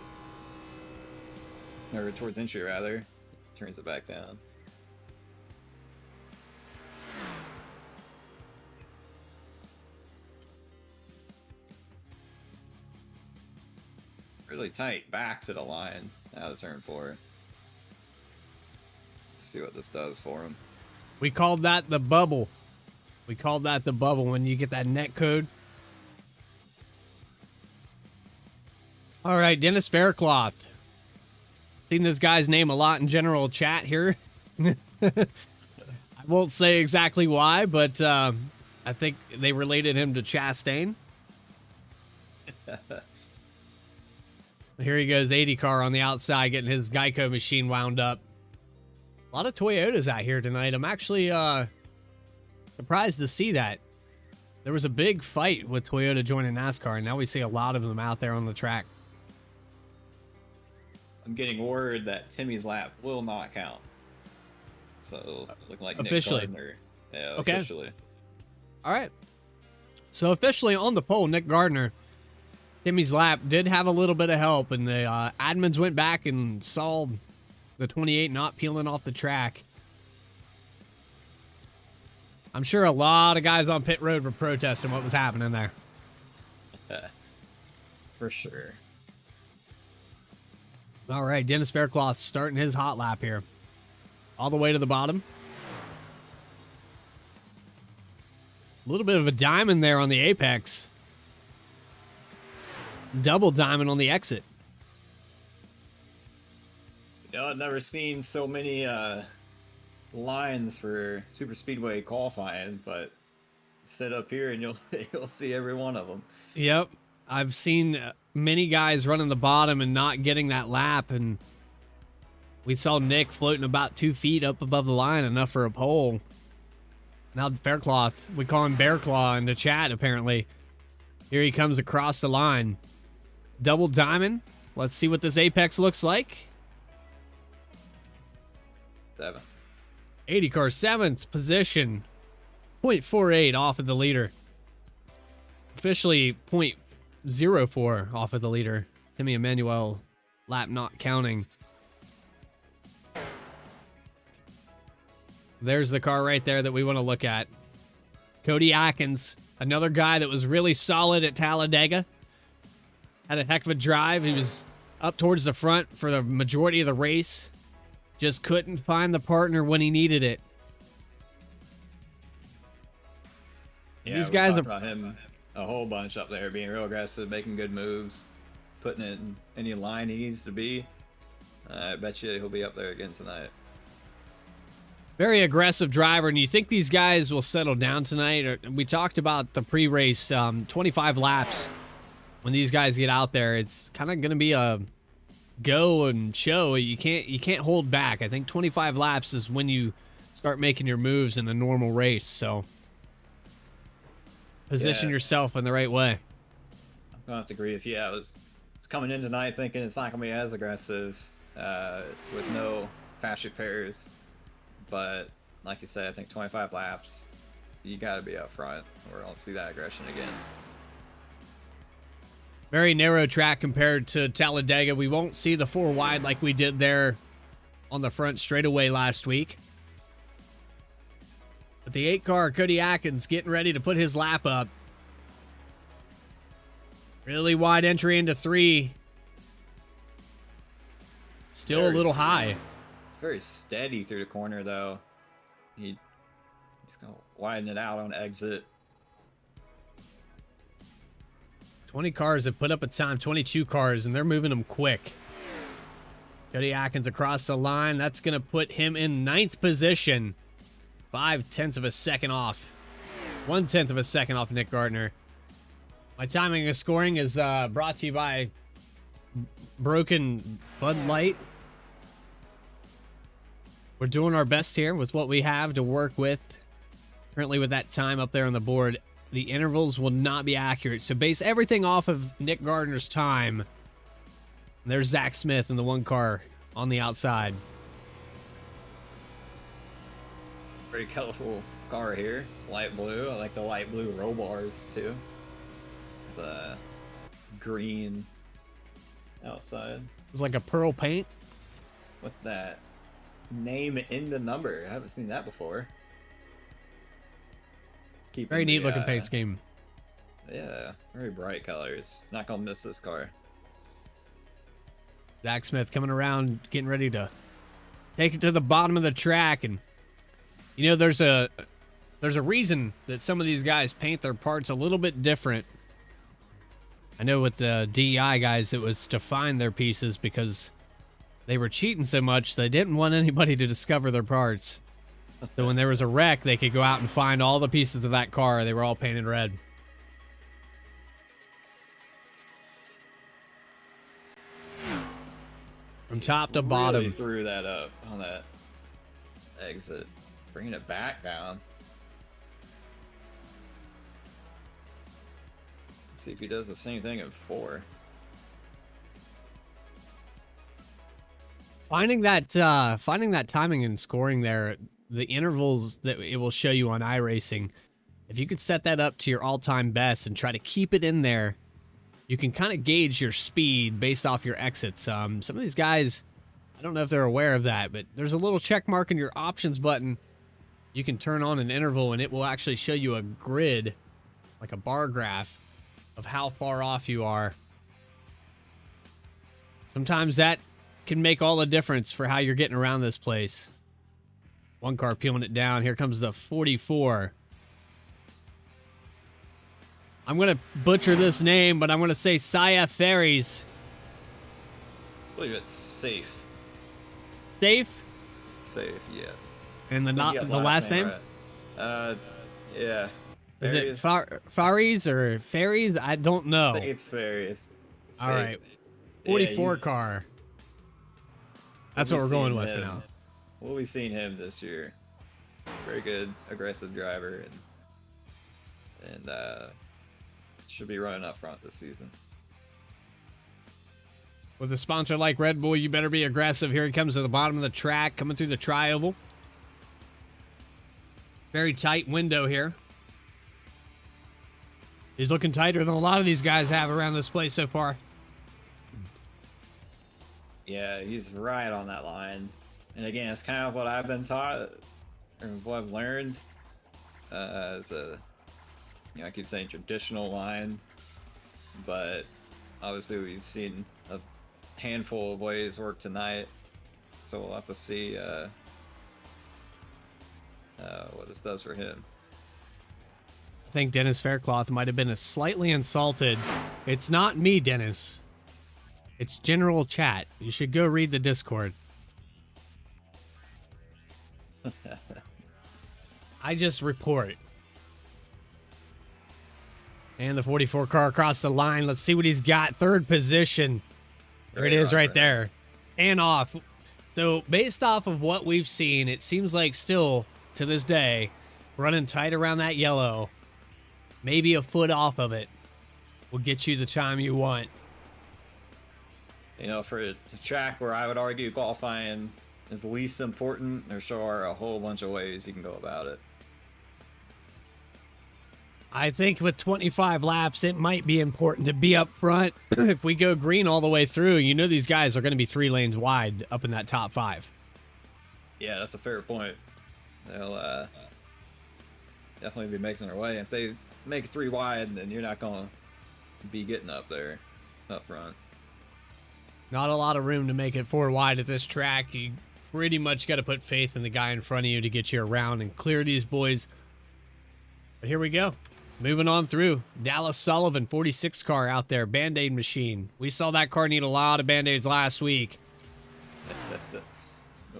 Or towards entry, rather. Turns it back down. really tight back to the line out of turn 4. See what this does for him. We called that the bubble. We called that the bubble when you get that net code. All right, Dennis Faircloth. Seen this guy's name a lot in general chat here. I won't say exactly why, but I think they related him to Chastain. Here he goes, 80 car on the outside, getting his Geico machine wound up. A lot of Toyotas out here tonight. I'm actually surprised to see that. There was a big fight with Toyota joining NASCAR, and now we see a lot of them out there on the track. I'm getting word that Timmy's lap will not count. So, look like officially. Nick Gardner. Yeah, okay. Officially. All right. So, officially on the pole, Nick Gardner. Timmy's lap did have a little bit of help, and the admins went back and saw the 28 not peeling off the track. I'm sure a lot of guys on pit road were protesting what was happening there. For sure. All right, Dennis Faircloth starting his hot lap here. All the way to the bottom. A little bit of a diamond there on the apex. Double diamond on the exit. You know, I've never seen so many lines for super speedway qualifying, but sit up here and you'll see every one of them. Yep, I've seen many guys running the bottom and not getting that lap, and we saw Nick floating about 2 feet up above the line, enough for a pole. Now Faircloth, we call him Bear Claw in the chat apparently. Here he comes across the line. Double diamond. Let's see what this apex looks like. 7. 80 car, 7th position. 0.48 off of the leader. Officially 0.04 off of the leader. Timmy Emmanuel lap not counting. There's the car right there that we want to look at. Cody Atkins, another guy that was really solid at Talladega. Had a heck of a drive. He was up towards the front for the majority of the race. Just couldn't find the partner when he needed it. Yeah, these guys are about him a whole bunch up there, being real aggressive, making good moves, putting it in any line he needs to be. I bet you he'll be up there again tonight. very aggressive driver, and you think these guys will settle down tonight? We talked about the pre-race 25 laps. When these guys get out there, it's kind of going to be a go and show. You can't hold back. I think 25 laps is when you start making your moves in a normal race. So position yourself in the right way. I'm gonna have to agree with you. I was coming in tonight thinking it's not gonna be as aggressive with no fast repairs, but like you said, I think 25 laps, you got to be up front. We're gonna see that aggression again. Very narrow track compared to Talladega. We won't see the 4 wide like we did there on the front straightaway last week. But the 8 car, Cody Atkins, getting ready to put his lap up. Really wide entry into 3. Still a little high. Very steady through the corner, though. He's going to widen it out on exit. 20 cars have put up a time, 22 cars, and they're moving them quick. Cody Atkins across the line. That's going to put him in 9th position. 0.5 of a second off. 0.1 of a second off Nick Gardner. My timing of scoring is brought to you by Broken Bud Light. We're doing our best here with what we have to work with. Currently with that time up there on the board, the intervals will not be accurate. So base everything off of Nick Gardner's time. There's Zach Smith in the 1 car on the outside. Pretty colorful car here. Light blue. I like the light blue roll bars too. The green outside. It was like a pearl paint. With that name in the number. I haven't seen that before. Very neat looking paint scheme. Yeah, very bright colors. Not gonna miss this car. Zach Smith coming around, getting ready to take it to the bottom of the track. And, you know, there's a reason that some of these guys paint their parts a little bit different. I know with the DEI guys, it was to find their pieces because they were cheating so much they didn't want anybody to discover their parts. So when there was a wreck, they could go out and find all the pieces of that car. They were all painted red. From top to bottom. Really threw that up on that exit. Bringing it back down. Let's see if he does the same thing at 4. Finding that timing and scoring there, the intervals that it will show you on iRacing, if you could set that up to your all-time best and try to keep it in there, you can kind of gauge your speed based off your exits. Some of these guys, I don't know if they're aware of that, but there's a little check mark in your options button. You can turn on an interval and it will actually show you a grid, like a bar graph, of how far off you are. Sometimes that can make all the difference for how you're getting around this place. One car peeling it down. Here comes the 44. I'm going to butcher this name, but I'm going to say Saya Ferries. I believe it's safe. Safe? Safe, yeah. And the last name? Right. Yeah. Is it Faries or Ferries? I don't know. I think it's Ferries. All right. 44 yeah, car. That's what we're going with for now. We'll be seeing him this year. Very good, aggressive driver, and should be running up front this season. With a sponsor like Red Bull, you better be aggressive. Here he comes to the bottom of the track, coming through the tri-oval. Very tight window here. He's looking tighter than a lot of these guys have around this place so far. Yeah, he's right on that line. And again, it's kind of what I've been taught, or what I've learned as a, I keep saying traditional line, but obviously we've seen a handful of ways work tonight, so we'll have to see what this does for him. I think Dennis Faircloth might have been slightly insulted. It's not me, Dennis. It's general chat. You should go read the Discord. I just report. And the 44 car across the line. Let's see what he's got. Third position. There it is right there. And off. So based off of what we've seen, it seems like still, to this day, running tight around that yellow, maybe a foot off of it, will get you the time you want. You know, for a track where I would argue qualifying is least important, there sure are a whole bunch of ways you can go about it. I think with 25 laps, it might be important to be up front. If we go green all the way through, you know these guys are going to be 3 lanes wide up in that top 5. Yeah, that's a fair point. They'll definitely be making their way. If they make it 3 wide, then you're not going to be getting up there, up front. Not a lot of room to make it 4 wide at this track. You pretty much got to put faith in the guy in front of you to get you around and clear these boys. But here we go. Moving on through. Dallas Sullivan, 46 car out there. Band-Aid machine. We saw that car need a lot of Band-Aids last week.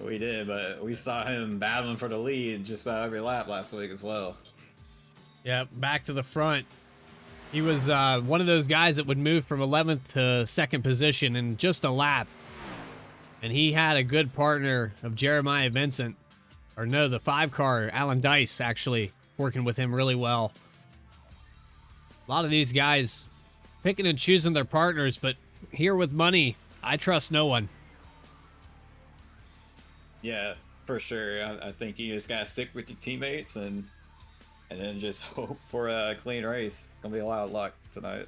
We did, but we saw him battling for the lead just about every lap last week as well. Yep, back to the front. He was one of those guys that would move from 11th to 2nd position in just a lap. And he had a good partner of Jeremiah Vincent. Or no, the 5 car, Alan Dice, actually working with him really well. A lot of these guys picking and choosing their partners, but here with money, I trust no one. Yeah, for sure. I think you just gotta stick with your teammates and then just hope for a clean race. It's gonna be a lot of luck tonight.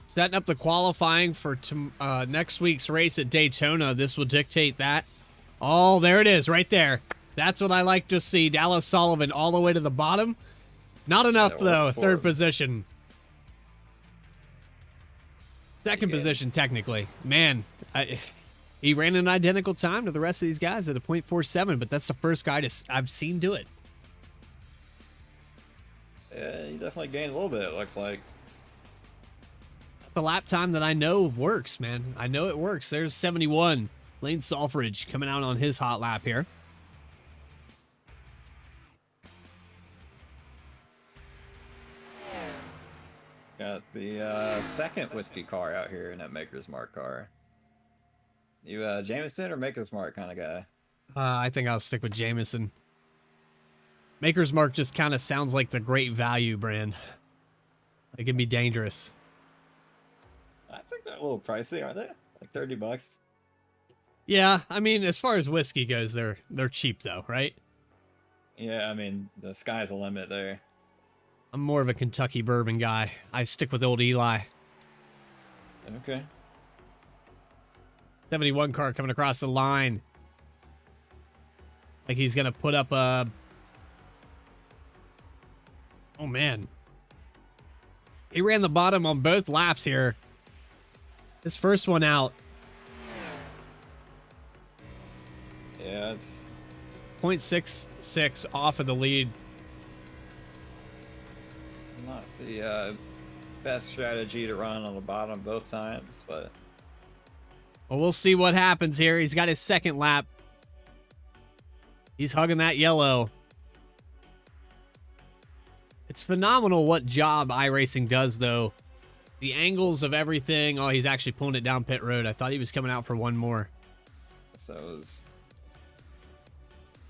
Setting up the qualifying for next week's race at Daytona. This will dictate that. Oh, there it is, right there. That's what I like to see. Dallas Sullivan all the way to the bottom. Not enough, though. 3rd position. 2nd position, technically. Man, He ran an identical time to the rest of these guys at a .47, but that's the first guy I've seen do it. Yeah, he definitely gained a little bit, it looks like. That's a lap time that I know works, man. I know it works. There's 71. Lane Salfridge coming out on his hot lap here. Got the second whiskey car out here in that Maker's Mark car. You Jameson or Maker's Mark kind of guy? I think I'll stick with Jameson. Maker's Mark just kind of sounds like the great value brand. It can be dangerous. I think they're a little pricey, aren't they? Like $30. Yeah, I mean, as far as whiskey goes, they're cheap though, right? Yeah, I mean, the sky's the limit there. I'm more of a Kentucky bourbon guy. I stick with old Eli. Okay. 71 car coming across the line. It's like he's going to put up a... Oh, man. He ran the bottom on both laps here. This first one out. Yeah, it's... 0.66 off of the lead. Not the best strategy to run on the bottom both times, but... Well, we'll see what happens here. He's got his second lap. He's hugging that yellow. It's phenomenal what job iRacing does, though. The angles of everything. Oh, he's actually pulling it down pit road. I thought he was coming out for one more. So it was...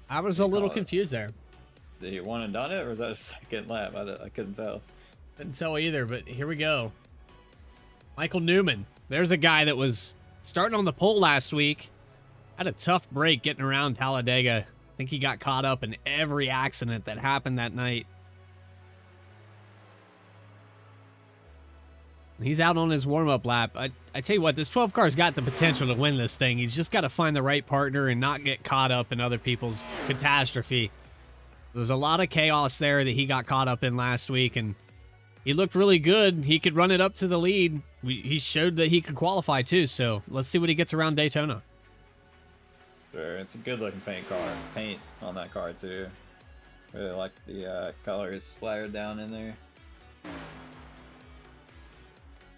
I was a little confused there. Did he one and done it, or was that a second lap? I couldn't tell. Couldn't tell either, but here we go. Michael Newman. There's a guy that was starting on the pole last week. Had a tough break getting around Talladega. I think he got caught up in every accident that happened that night. He's out on his warm-up lap. I tell you what, this 12 car's got the potential to win this thing. He's just got to find the right partner and not get caught up in other people's catastrophe. There's a lot of chaos there that he got caught up in last week, and he looked really good. He could run it up to the lead. He showed that he could qualify too, so let's see what he gets around Daytona. Sure, it's a good-looking paint on that car too. Really like the colors splattered down in there.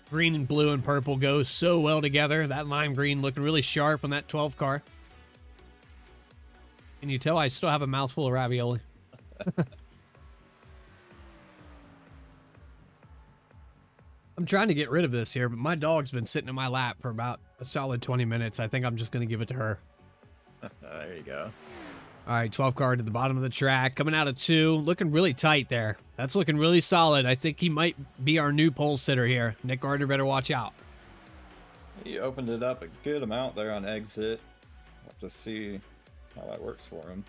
Green and blue and purple go so well together. That lime green looking really sharp on that 12 car. Can you tell I still have a mouthful of ravioli? I'm trying to get rid of this here, but my dog's been sitting in my lap for about a solid 20 minutes. I think I'm just going to give it to her. There you go. All right, 12 car to the bottom of the track. Coming out of 2. Looking really tight there. That's looking really solid. I think he might be our new pole sitter here. Nick Gardner better watch out. He opened it up a good amount there on exit. We'll have to see how that works for him.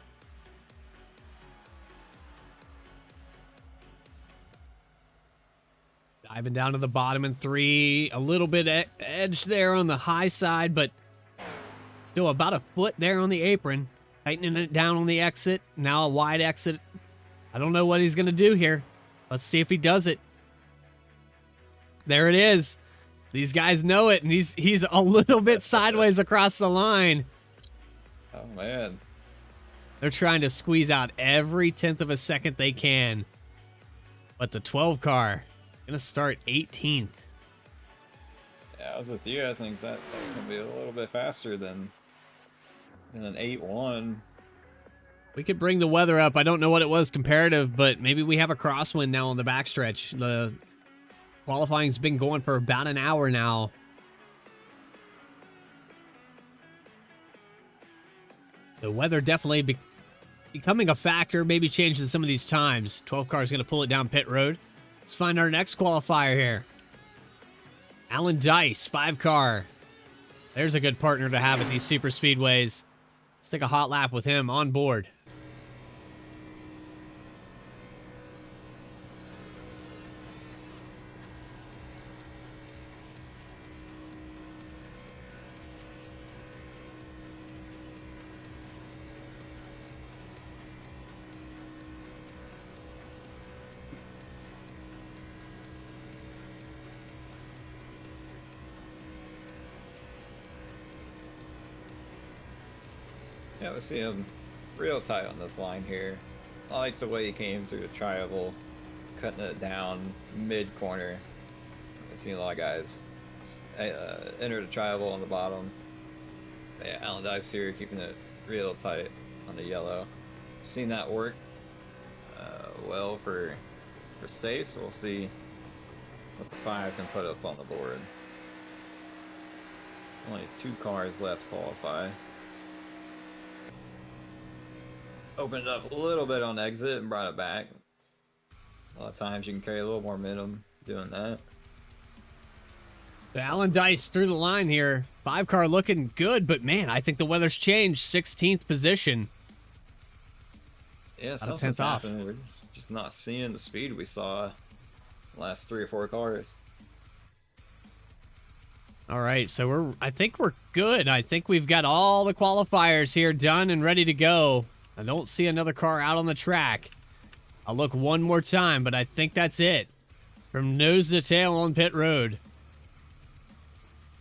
Diving down to the bottom in 3. A little bit edge there on the high side, but still about a foot there on the apron. Tightening it down on the exit. Now a wide exit. I don't know what he's going to do here. Let's see if he does it. There it is. These guys know it, and he's a little bit sideways across the line. Oh, man. They're trying to squeeze out every 10th of a second they can. But the 12 car going to start 18th. Yeah, I was with you. I think that was going to be a little bit faster than an 8-1. We could bring the weather up. I don't know what it was comparative, but maybe we have a crosswind now on the backstretch. The qualifying's been going for about an hour now. So weather definitely becoming a factor, maybe changing some of these times. 12 car is going to pull it down pit road. Let's find our next qualifier here. Alan Dice, 5 car. There's a good partner to have at these super speedways. Let's take a hot lap with him on board. Yeah, we see him real tight on this line here. I like the way he came through the triangle, cutting it down mid-corner. I've seen a lot of guys enter the triangle on the bottom. But yeah, Alan Dice here keeping it real tight on the yellow. Seen that work well for safe, so we'll see what the 5 can put up on the board. Only 2 cars left to qualify. Opened it up a little bit on exit and brought it back. A lot of times you can carry a little more momentum doing that. So Alan Dice through the line here. 5 car looking good, but man, I think the weather's changed. 16th position. Yeah, Out of something's 10th off. happening. We're just not seeing the speed we saw the last 3 or 4 cars. All right, so I think we're good. I think we've got all the qualifiers here done and ready to go. I don't see another car out on the track. I'll look one more time, but I think that's it. From nose to tail on pit road.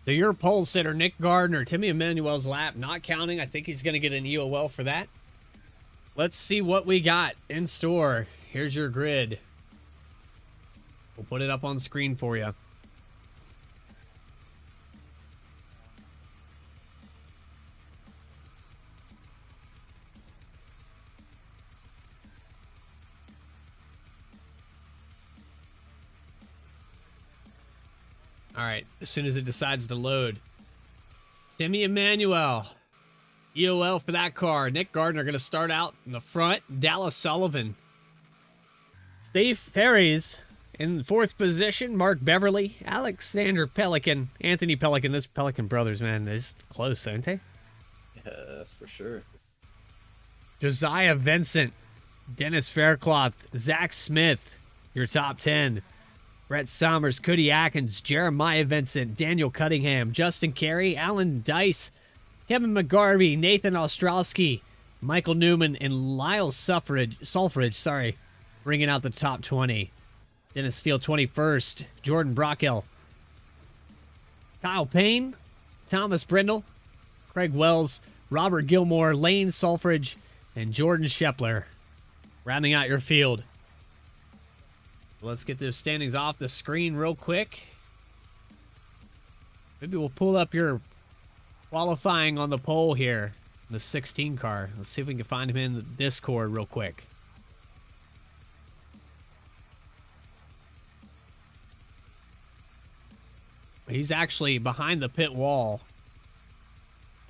So your pole sitter, Nick Gardner, Timmy Emmanuel's lap, not counting. I think he's going to get an EOL for that. Let's see what we got in store. Here's your grid. We'll put it up on screen for you. All right, as soon as it decides to load. Timmy Emmanuel, EOL for that car. Nick Gardner going to start out in the front. Dallas Sullivan. Steve Perry's in 4th position. Mark Beverly, Alexander Pelican, Anthony Pelican. Those Pelican brothers, man, they're close, aren't they? Yeah, that's for sure. Josiah Vincent, Dennis Faircloth, Zach Smith, your top 10. Brett Sommers, Cody Atkins, Jeremiah Vincent, Daniel Cunningham, Justin Carey, Alan Dice, Kevin McGarvey, Nathan Ostrowski, Michael Newman, and Lyle Sulfridge, bringing out the top 20. Dennis Steele, 21st. Jordan Brockel. Kyle Payne, Thomas Brindle, Craig Wells, Robert Gilmore, Lane Sulfridge, and Jordan Shepler. Rounding out your field. Let's get those standings off the screen real quick. Maybe we'll pull up your qualifying on the pole here. The 16 car. Let's see if we can find him in the Discord real quick. He's actually behind the pit wall.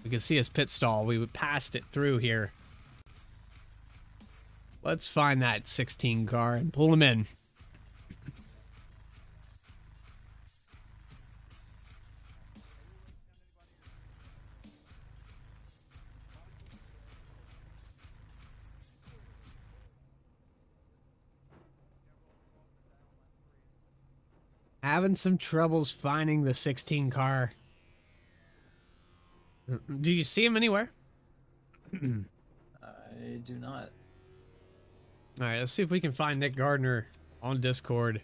We can see his pit stall. We passed it through here. Let's find that 16 car and pull him in. Having some troubles finding the 16 car. Do you see him anywhere? I do not. All right, let's see if we can find Nick Gardner on Discord.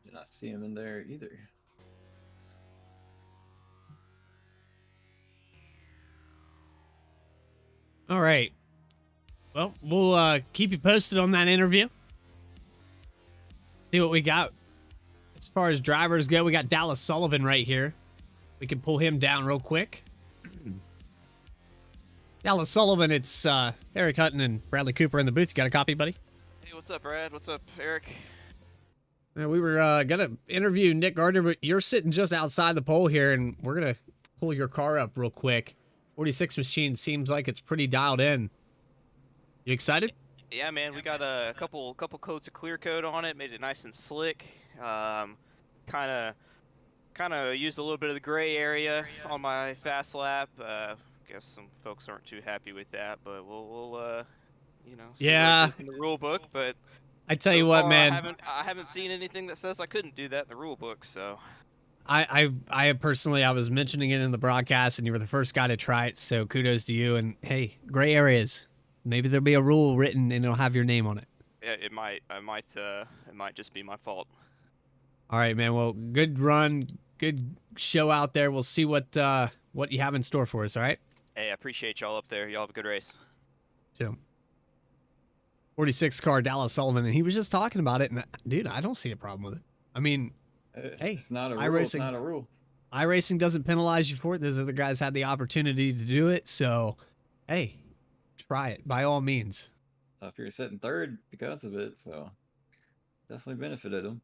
Do not see him in there either. All right. Well, we'll keep you posted on that interview. See what we got. As far as drivers go, we got Dallas Sullivan right here. We can pull him down real quick. Dallas Sullivan, it's Eric Hutton and Bradley Cooper in the booth. You got a copy, buddy? Hey, what's up, Brad? What's up, Eric? We were going to interview Nick Gardner, but you're sitting just outside the pole here, and we're going to pull your car up real quick. 46 machine seems like it's pretty dialed in. You excited? Yeah, man, we got a couple coats of clear coat on it, made it nice and slick. Kind of used a little bit of the gray area on my fast lap. Guess some folks aren't too happy with that, but we'll you know, see yeah, what it is in the rule book. But I tell so you what, far, man, I haven't seen anything that says I couldn't do that in the rule book. So I personally, I was mentioning it in the broadcast, and you were the first guy to try it, so kudos to you. And hey, gray areas, maybe there'll be a rule written and it'll have your name on it. yeah, it might just be my fault. All right, man. Well, good run, good show out there. We'll see what you have in store for us. All right. Hey, I appreciate y'all up there. Y'all have a good race. So, 46 car Dallas Sullivan, and he was just talking about it. And dude, I don't see a problem with it. I mean, hey, it's not a rule. iRacing, It's not a rule. iRacing doesn't penalize you for it. Those other guys had the opportunity to do it. So, hey, try it by all means. Tough you're sitting third because of it, so definitely benefited him.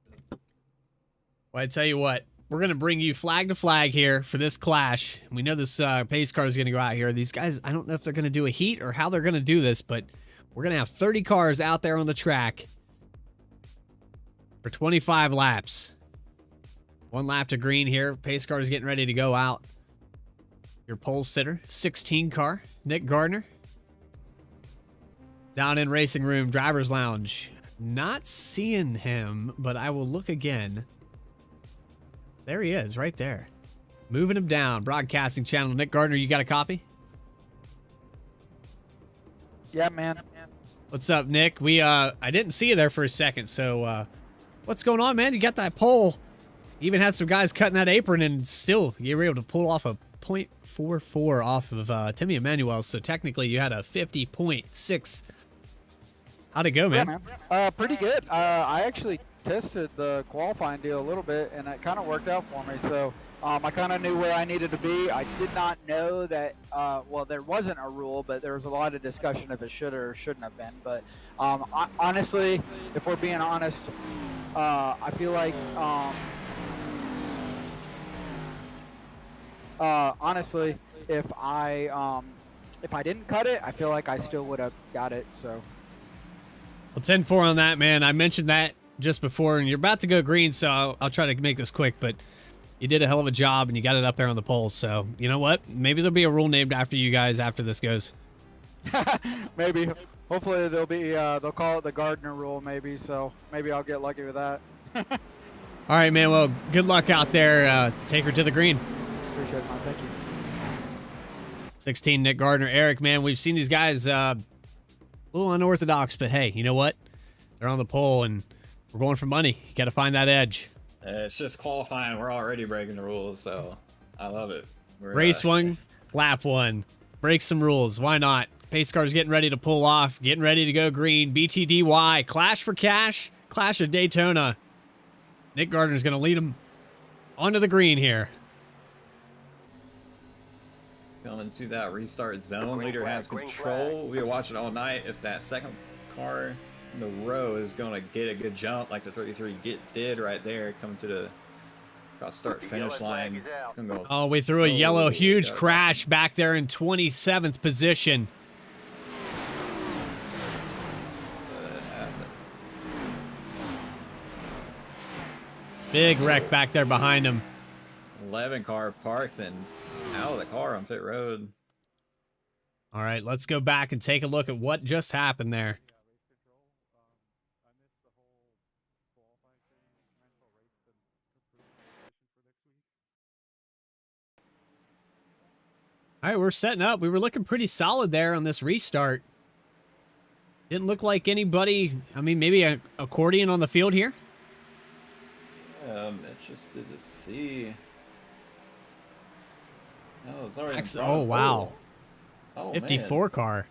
Well, I tell you what, we're gonna bring you flag to flag here for this clash. We know this pace car is gonna go out here. These guys, I don't know if they're gonna do a heat or how they're gonna do this, but we're gonna have 30 cars out there on the track for 25 laps. 1 lap to green here. Pace car is getting ready to go out. Your pole sitter, 16 car, Nick Gardner. Down in racing room, driver's lounge. Not seeing him, but I will look again. There he is, right there. Moving him down. Broadcasting channel. Nick Gardner, you got a copy? Yeah, man. What's up, Nick? I didn't see you there for a second, so what's going on, man? You got that pole. You even had some guys cutting that apron, and still you were able to pull off a .44 off of Timmy Emmanuel, so technically you had a 50.6. How'd it go, man? Yeah, man. Pretty good. I actually tested the qualifying deal a little bit, and it kind of worked out for me. So I kind of knew where I needed to be. I did not know that, well, there wasn't a rule, but there was a lot of discussion if it should or shouldn't have been. But honestly, if we're being honest, I feel like, honestly, if I didn't cut it, I feel like I still would have got it. So. Well, 10-4 on that, man. I mentioned that just before, and you're about to go green, so I'll try to make this quick, but you did a hell of a job, and you got it up there on the pole, so you know what? Maybe there'll be a rule named after you guys after this goes. Maybe. Hopefully they'll call it the Gardner rule, maybe, so maybe I'll get lucky with that. All right, man. Well, good luck out there. Take her to the green. Appreciate it, man. Thank you. 16, Nick Gardner. Eric, man, we've seen these guys a little unorthodox, but hey, you know what? They're on the pole, and we're going for money. You got to find that edge. It's just qualifying. We're already breaking the rules, so I love it. Race 1, lap 1. Break some rules. Why not? Pace car's getting ready to pull off, getting ready to go green. BTDY, Clash for Cash, Clash of Daytona. Nick Gardner's going to lead him onto the green here. Coming to that restart zone. Leader has control. We were watching all night. If that second car in the row is going to get a good jump like the 33 did right there, coming to the cross start finish line. It's gonna go, oh, we threw a yellow huge crash back there in 27th position. Big wreck back there behind him. 11 car parked and out of the car on pit road. All right, let's go back and take a look at what just happened there. All right, we're setting up. We were looking pretty solid there on this restart. Didn't look like anybody, I mean, maybe an accordion on the field here. I'm interested to see. Oh, it's already Oh, wow. Oh, 54 man. car.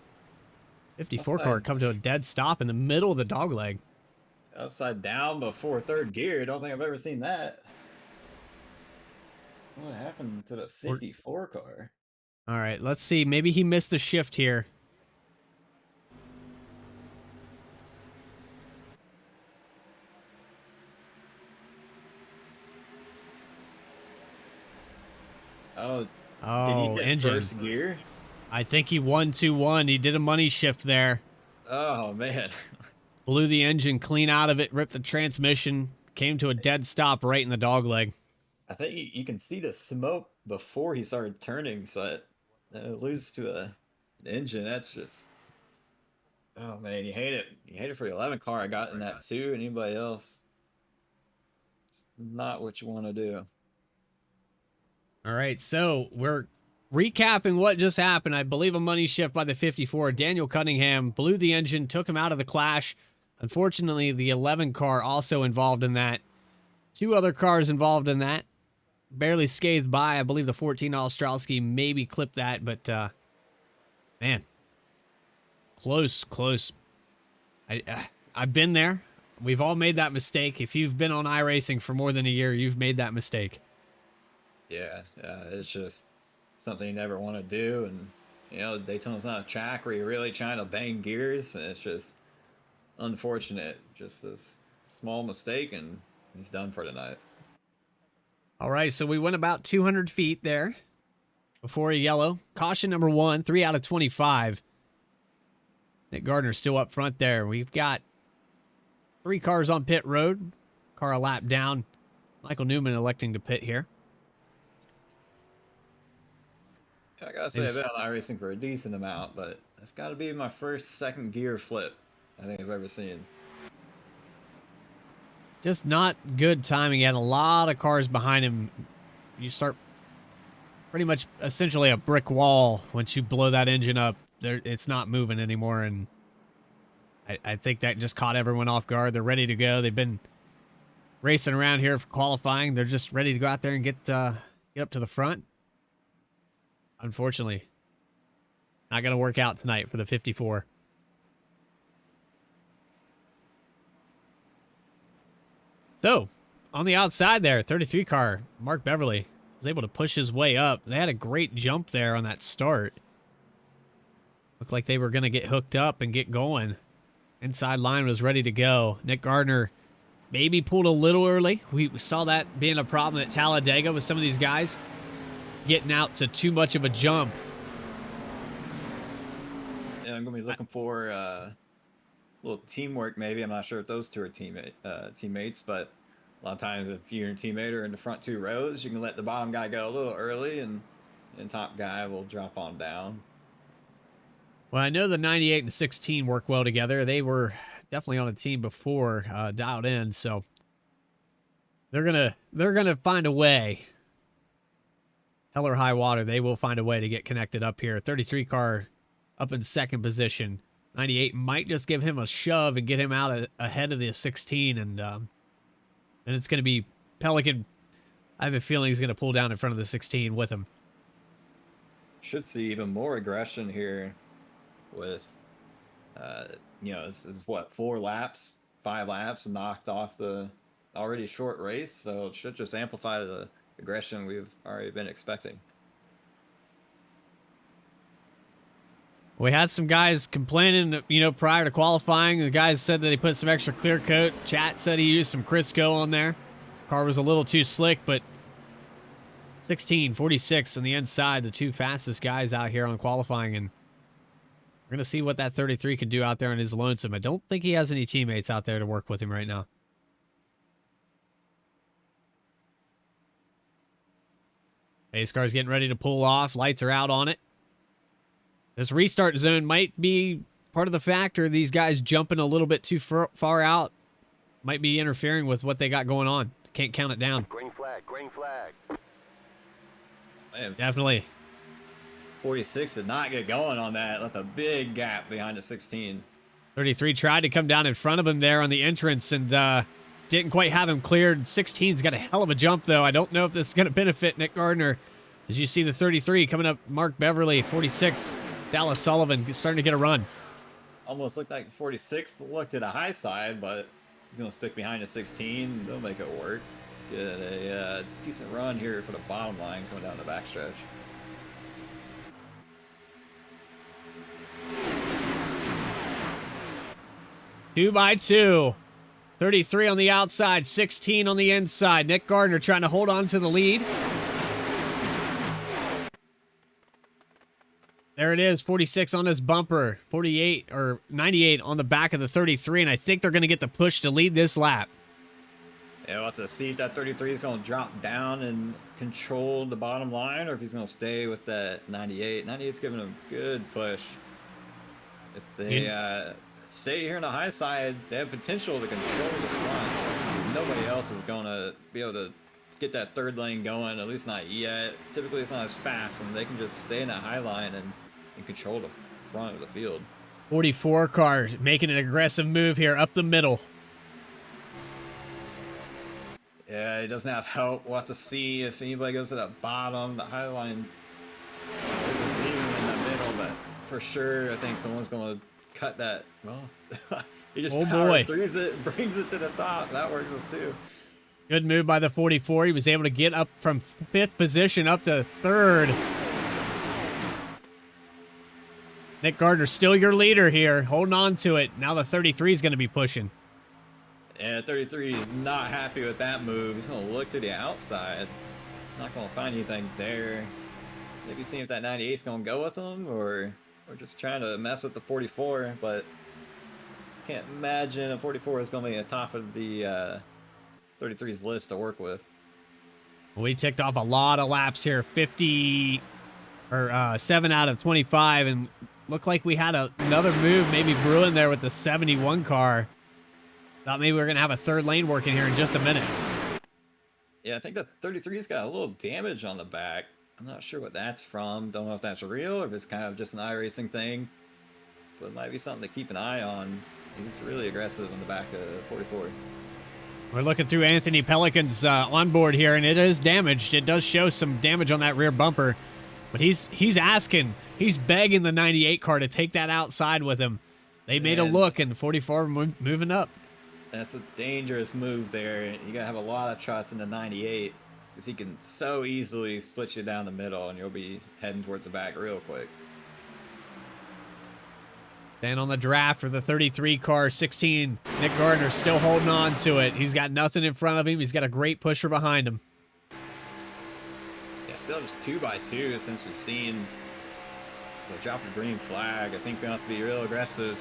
54 car Upside. come to a dead stop in the middle of the dog leg. Upside down before third gear. Don't think I've ever seen that. What happened to the 54 car? All right, let's see. Maybe he missed the shift here. Oh, Oh, did he get engine. first gear? I think he 1-2-1. He did a money shift there. Oh, man. Blew the engine clean out of it, ripped the transmission, came to a dead stop right in the dog leg. I think you can see the smoke before he started turning, so it lose to an engine. That's just, oh man, you hate it. You hate it for the 11 car. I got in that too. Anybody else? It's not what you want to do. All right, so we're recapping what just happened. I believe a money shift by the 54. Daniel Cunningham blew the engine, took him out of the clash. Unfortunately, the 11 car also involved in that. 2 other cars involved in that. Barely scathed by. I believe the 14 Ostrowski maybe clipped that, but man, close. I've been there. We've all made that mistake. If you've been on iRacing for more than a year, you've made that mistake. Yeah, it's just something you never want to do, and Daytona's not a track where you're really trying to bang gears, and it's just unfortunate. Just this small mistake, and he's done for tonight. All right, so we went about 200 feet there before a yellow. Caution number 1, 3 out of 25. Nick Gardner still up front there. We've got 3 cars on pit road. Car a lap down. Michael Newman electing to pit here. I gotta say, I've been on iRacing for a decent amount, but it's gotta be my first second gear flip I think I've ever seen. Just not good timing. He had a lot of cars behind him. You start pretty much essentially a brick wall once you blow that engine up. It's not moving anymore, and I think that just caught everyone off guard. They're ready to go. They've been racing around here for qualifying. They're just ready to go out there and get up to the front. Unfortunately, not going to work out tonight for the 54. So, on the outside there, 33 car, Mark Beverly was able to push his way up. They had a great jump there on that start. Looked like they were going to get hooked up and get going. Inside line was ready to go. Nick Gardner maybe pulled a little early. We saw that being a problem at Talladega with some of these guys getting out to too much of a jump. Yeah, I'm going to be looking for a little teamwork maybe. I'm not sure if those two are teammates, but a lot of times if you and your teammate are in the front 2 rows, you can let the bottom guy go a little early, and top guy will drop on down. Well, I know the 98 and 16 work well together. They were definitely on a team before, dialed in, so they're gonna find a way. Hell or high water, they will find a way to get connected up here. 33 car up in second position. 98 might just give him a shove and get him out ahead of the 16, and it's going to be Pelican. I have a feeling he's going to pull down in front of the 16 with him. Should see even more aggression here with, this is what, 4 laps, 5 laps, knocked off the already short race, so it should just amplify the aggression we've already been expecting. We had some guys complaining, prior to qualifying. The guys said that they put some extra clear coat. Chat said he used some Crisco on there. Car was a little too slick, but 16, 46 on the inside, the 2 fastest guys out here on qualifying, and we're going to see what that 33 can do out there on his lonesome. I don't think he has any teammates out there to work with him right now. Pace car's getting ready to pull off. Lights are out on it. This restart zone might be part of the factor. These guys jumping a little bit too far out might be interfering with what they got going on. Can't count it down. Green flag, green flag. Man, Definitely. 46 did not get going on that. Left a big gap behind the 16. 33 tried to come down in front of him there on the entrance and didn't quite have him cleared. 16's got a hell of a jump, though. I don't know if this is going to benefit Nick Gardner. As you see the 33 coming up, Mark Beverly, 46, Dallas Sullivan starting to get a run. Almost looked like 46 looked at a high side, but he's going to stick behind the 16. They'll make it work. Get a decent run here for the bottom line coming down the backstretch. Two by two. 33 on the outside, 16 on the inside. Nick Gardner trying to hold on to the lead. There it is, 46 on his bumper, 48 or 98 on the back of the 33, and I think they're going to get the push to lead this lap. Yeah, we'll have to see if that 33 is going to drop down and control the bottom line, or if he's going to stay with that 98. 98's giving him a good push. If they stay here on the high side, they have potential to control the front. Because nobody else is going to be able to get that third lane going, at least not yet. Typically, it's not as fast, and they can just stay in that high line and control the front of the field. 44 car making an aggressive move here up the middle. Yeah, he doesn't have help. We'll have to see if anybody goes to that bottom. The high line is even in the middle, but for sure, I think someone's going to cut that. Well, he just Oh, powers boy. throughs it, brings it to the top. That works too. Good move by the 44. He was able to get up from 5th position up to 3rd. Nick Gardner still your leader here, holding on to it. Now the 33 is going to be pushing. Yeah, 33 is not happy with that move. He's going to look to the outside. Not going to find anything there. Maybe see if that 98 is going to go with him, or just trying to mess with the 44. But can't imagine a 44 is going to be on top of the 33's list to work with. We ticked off a lot of laps here, 7 out of 25, and looked like we had another move maybe brewing there with the 71 car. Thought maybe we were going to have a 3rd lane working here in just a minute. Yeah, I think the 33's got a little damage on the back. I'm not sure what that's from. Don't know if that's real or if it's kind of just an iRacing thing. But it might be something to keep an eye on. He's really aggressive on the back of 44. We're looking through Anthony Pelican's onboard here, and it is damaged. It does show some damage on that rear bumper. But he's begging the 98 car to take that outside with him. They made a look, and 44 moving up. That's a dangerous move there. You gotta have a lot of trust in the 98, because he can so easily split you down the middle, and you'll be heading towards the back real quick. Stand on the draft for the 33 car, 16. Nick Gardner still holding on to it. He's got nothing in front of him. He's got a great pusher behind him. Yeah, still just 2x2 since we've seen the drop of green flag. I think we have to be real aggressive.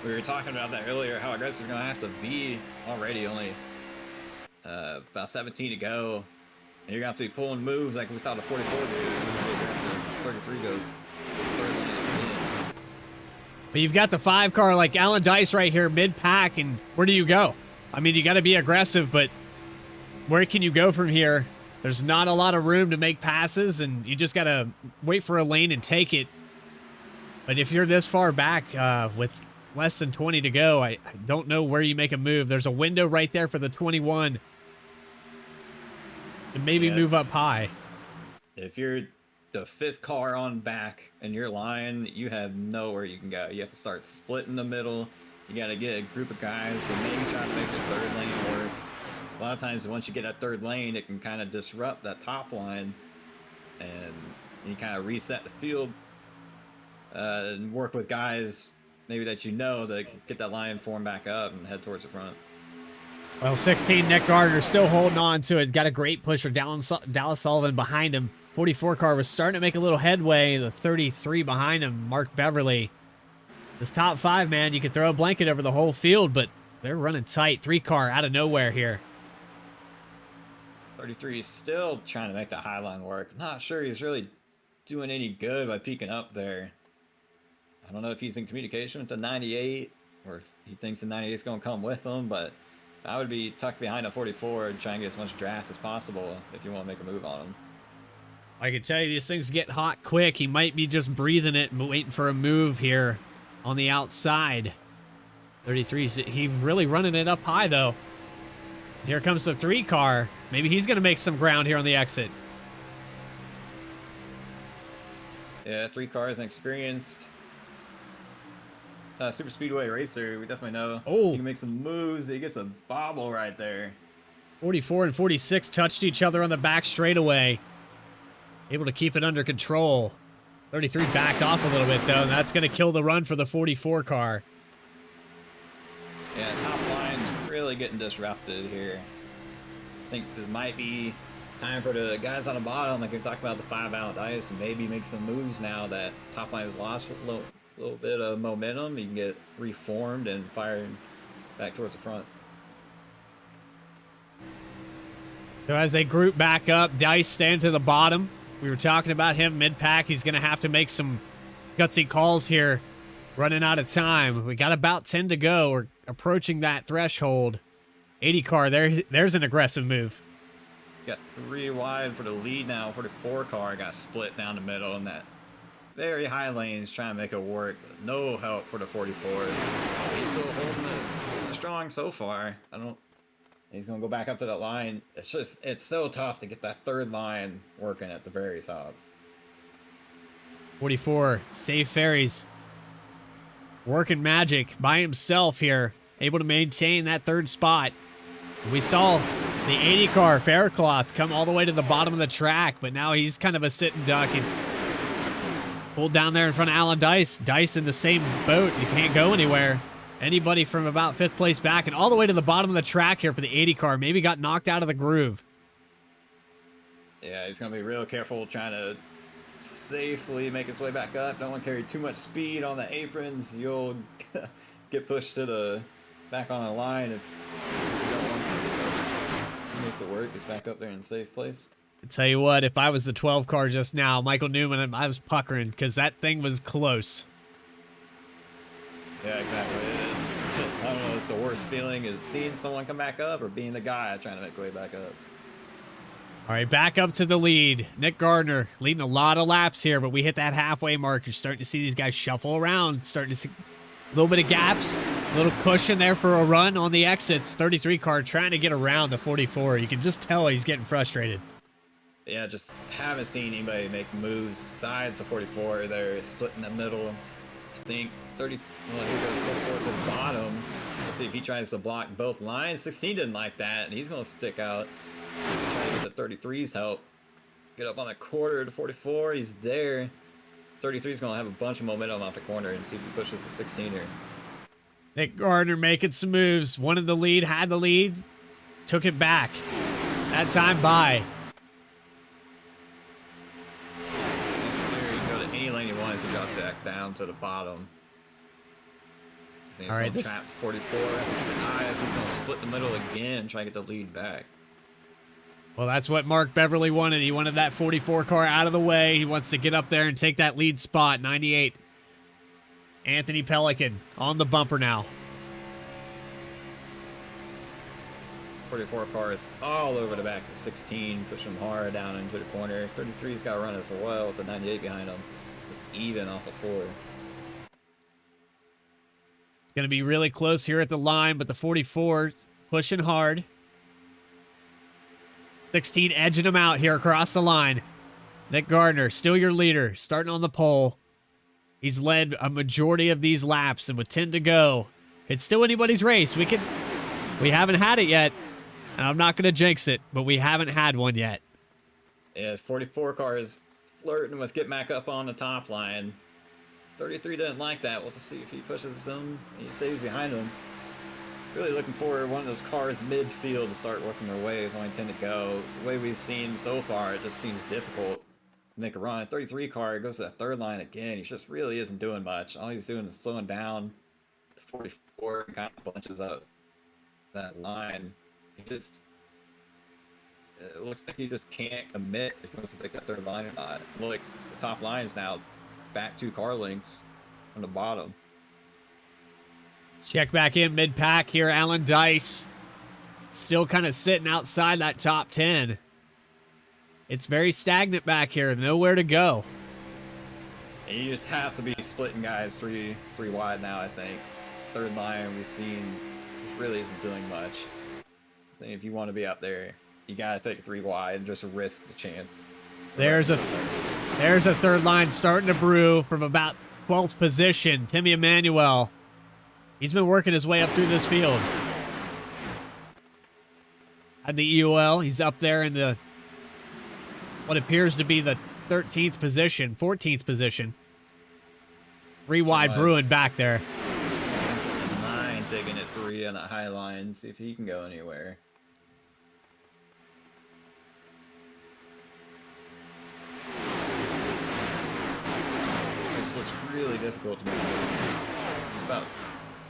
We were talking about that earlier, how aggressive we're going to have to be already. Only about 17 to go. And you're going to have to be pulling moves like we saw the 44 do. It's going to be aggressive. 33 goes 3rd lane again. But you've got the 5 car like Alan Dice right here mid-pack, and where do you go? I mean, you got to be aggressive, but where can you go from here? There's not a lot of room to make passes, and you just got to wait for a lane and take it. But if you're this far back with less than 20 to go, I don't know where you make a move. There's a window right there for the 21. And maybe move up high. If you're the 5th car on back in your line, you have nowhere you can go. You have to start splitting the middle. You got to get a group of guys and maybe try to make the 3rd lane work. A lot of times once you get that 3rd lane, it can kind of disrupt that top line, and you kind of reset the field and work with guys maybe that you know to get that line formed back up and head towards the front. Well, 16, Nick Gardner still holding on to it. Got a great pusher. Dallas Sullivan behind him. 44 car was starting to make a little headway. The 33 behind him, Mark Beverly. This top 5, man, you could throw a blanket over the whole field, but they're running tight. 3 car out of nowhere here. 33 is still trying to make the high line work. Not sure he's really doing any good by peeking up there. I don't know if he's in communication with the 98 or if he thinks the 98 is going to come with him, but I would be tucked behind a 44 and try and get as much draft as possible if you want to make a move on him. I can tell you these things get hot quick. He might be just breathing it and waiting for a move here on the outside. 33, he really running it up high, though. Here comes the 3 car. Maybe he's going to make some ground here on the exit. Yeah, 3 cars and experienced super speedway racer. We definitely know he can make some moves. He gets a bobble right there. 44 and 46 touched each other on the back straightaway. Able to keep it under control. 33 backed off a little bit, though, and that's going to kill the run for the 44 car. Yeah, top line's really getting disrupted here. I think this might be time for the guys on the bottom, like we talked about the 5 out dice, and maybe make some moves now that top line has lost a little bit of momentum. You can get reformed and fired back towards the front. So as they group back up, Dice stand to the bottom. We were talking about him mid-pack. He's going to have to make some gutsy calls here. Running out of time. We got about 10 to go. We're approaching that threshold. 80 car, there's an aggressive move. Got 3 wide for the lead now. 44 car got split down the middle in that very high lanes trying to make it work. No help for the 44. He's still holding it strong so far. I don't He's going to go back up to that line. It's so tough to get that third line working at the very top. 44, Safe Ferries. Working magic by himself here. Able to maintain that third spot. We saw the 80 car Faircloth come all the way to the bottom of the track, but now he's kind of a sitting duck and pulled down there in front of Alan Dice. Dice in the same boat. You can't go anywhere. Anybody from about 5th place back and all the way to the bottom of the track here for the 80 car. Maybe got knocked out of the groove. Yeah, he's going to be real careful trying to safely make his way back up. Don't want to carry too much speed on the aprons. You'll get pushed to the back on the line if you don't want to. He makes it work. Gets back up there in a safe place. I tell you what, if I was the 12 car just now, Michael Newman, I was puckering because that thing was close. Yeah, exactly. I don't know, it's the worst feeling is seeing someone come back up or being the guy trying to make way back up. All right, back up to the lead. Nick Gardner leading a lot of laps here, but we hit that halfway mark. You're starting to see these guys shuffle around, starting to see a little bit of gaps, a little cushion there for a run on the exits. 33 car trying to get around the 44. You can just tell he's getting frustrated. Yeah, just haven't seen anybody make moves besides the 44. They're split in the middle. I think 30. Well, here goes 44 to the bottom. Let's see if he tries to block both lines. 16 didn't like that, and he's going to stick out. Trying to get the 33's help. Get up on a quarter to 44. He's there. 33's going to have a bunch of momentum off the corner and see if he pushes the 16er. Nick Gardner making some moves. Wanted the lead, had the lead, took it back. That time by. He's clear. He can go to any lane he wants. He drops back down to the bottom. I think he's going to trap 44. He's going to split the middle again, try to get the lead back. Well, that's what Mark Beverly wanted. He wanted that 44 car out of the way. He wants to get up there and take that lead spot. 98. Anthony Pelican on the bumper now. 44 car is all over the back of 16, pushing him hard down into the corner. 33's got to run as well with the 98 behind him. It's even off the floor. It's going to be really close here at the line, but the 44 pushing hard. 16 edging him out here across the line. Nick Gardner, still your leader, starting on the pole. He's led a majority of these laps, and with 10 to go, it's still anybody's race. We haven't had it yet, and I'm not going to jinx it, but we haven't had one yet. Yeah, 44 car is flirting with getting back up on the top line. 33 doesn't like that. We'll just see if he pushes him. He stays behind him. Really looking for one of those cars midfield to start working their way with only 10 to go. The way we've seen so far, it just seems difficult to make a run. 33 car goes to that third line again. He just really isn't doing much. All he's doing is slowing down. The 44 kind of bunches up that line. It looks like he just can't commit if he wants to take that third line or not. Look, the top line is now back 2 car lengths from the bottom. Check back in mid-pack here. Alan Dice still kind of sitting outside that top 10. It's very stagnant back here. Nowhere to go. And you just have to be splitting guys three wide now, I think. Third line we've seen just really isn't doing much. I think if you want to be up there, you got to take 3 wide and just risk the chance. There's a third line starting to brew from about 12th position. Timmy Emmanuel. He's been working his way up through this field. At the EOL, he's up there in the what appears to be the 13th position, 14th position. 3 wide brewing back there. 9 taking it 3 on that high line. See if he can go anywhere. This looks really difficult to make. It's about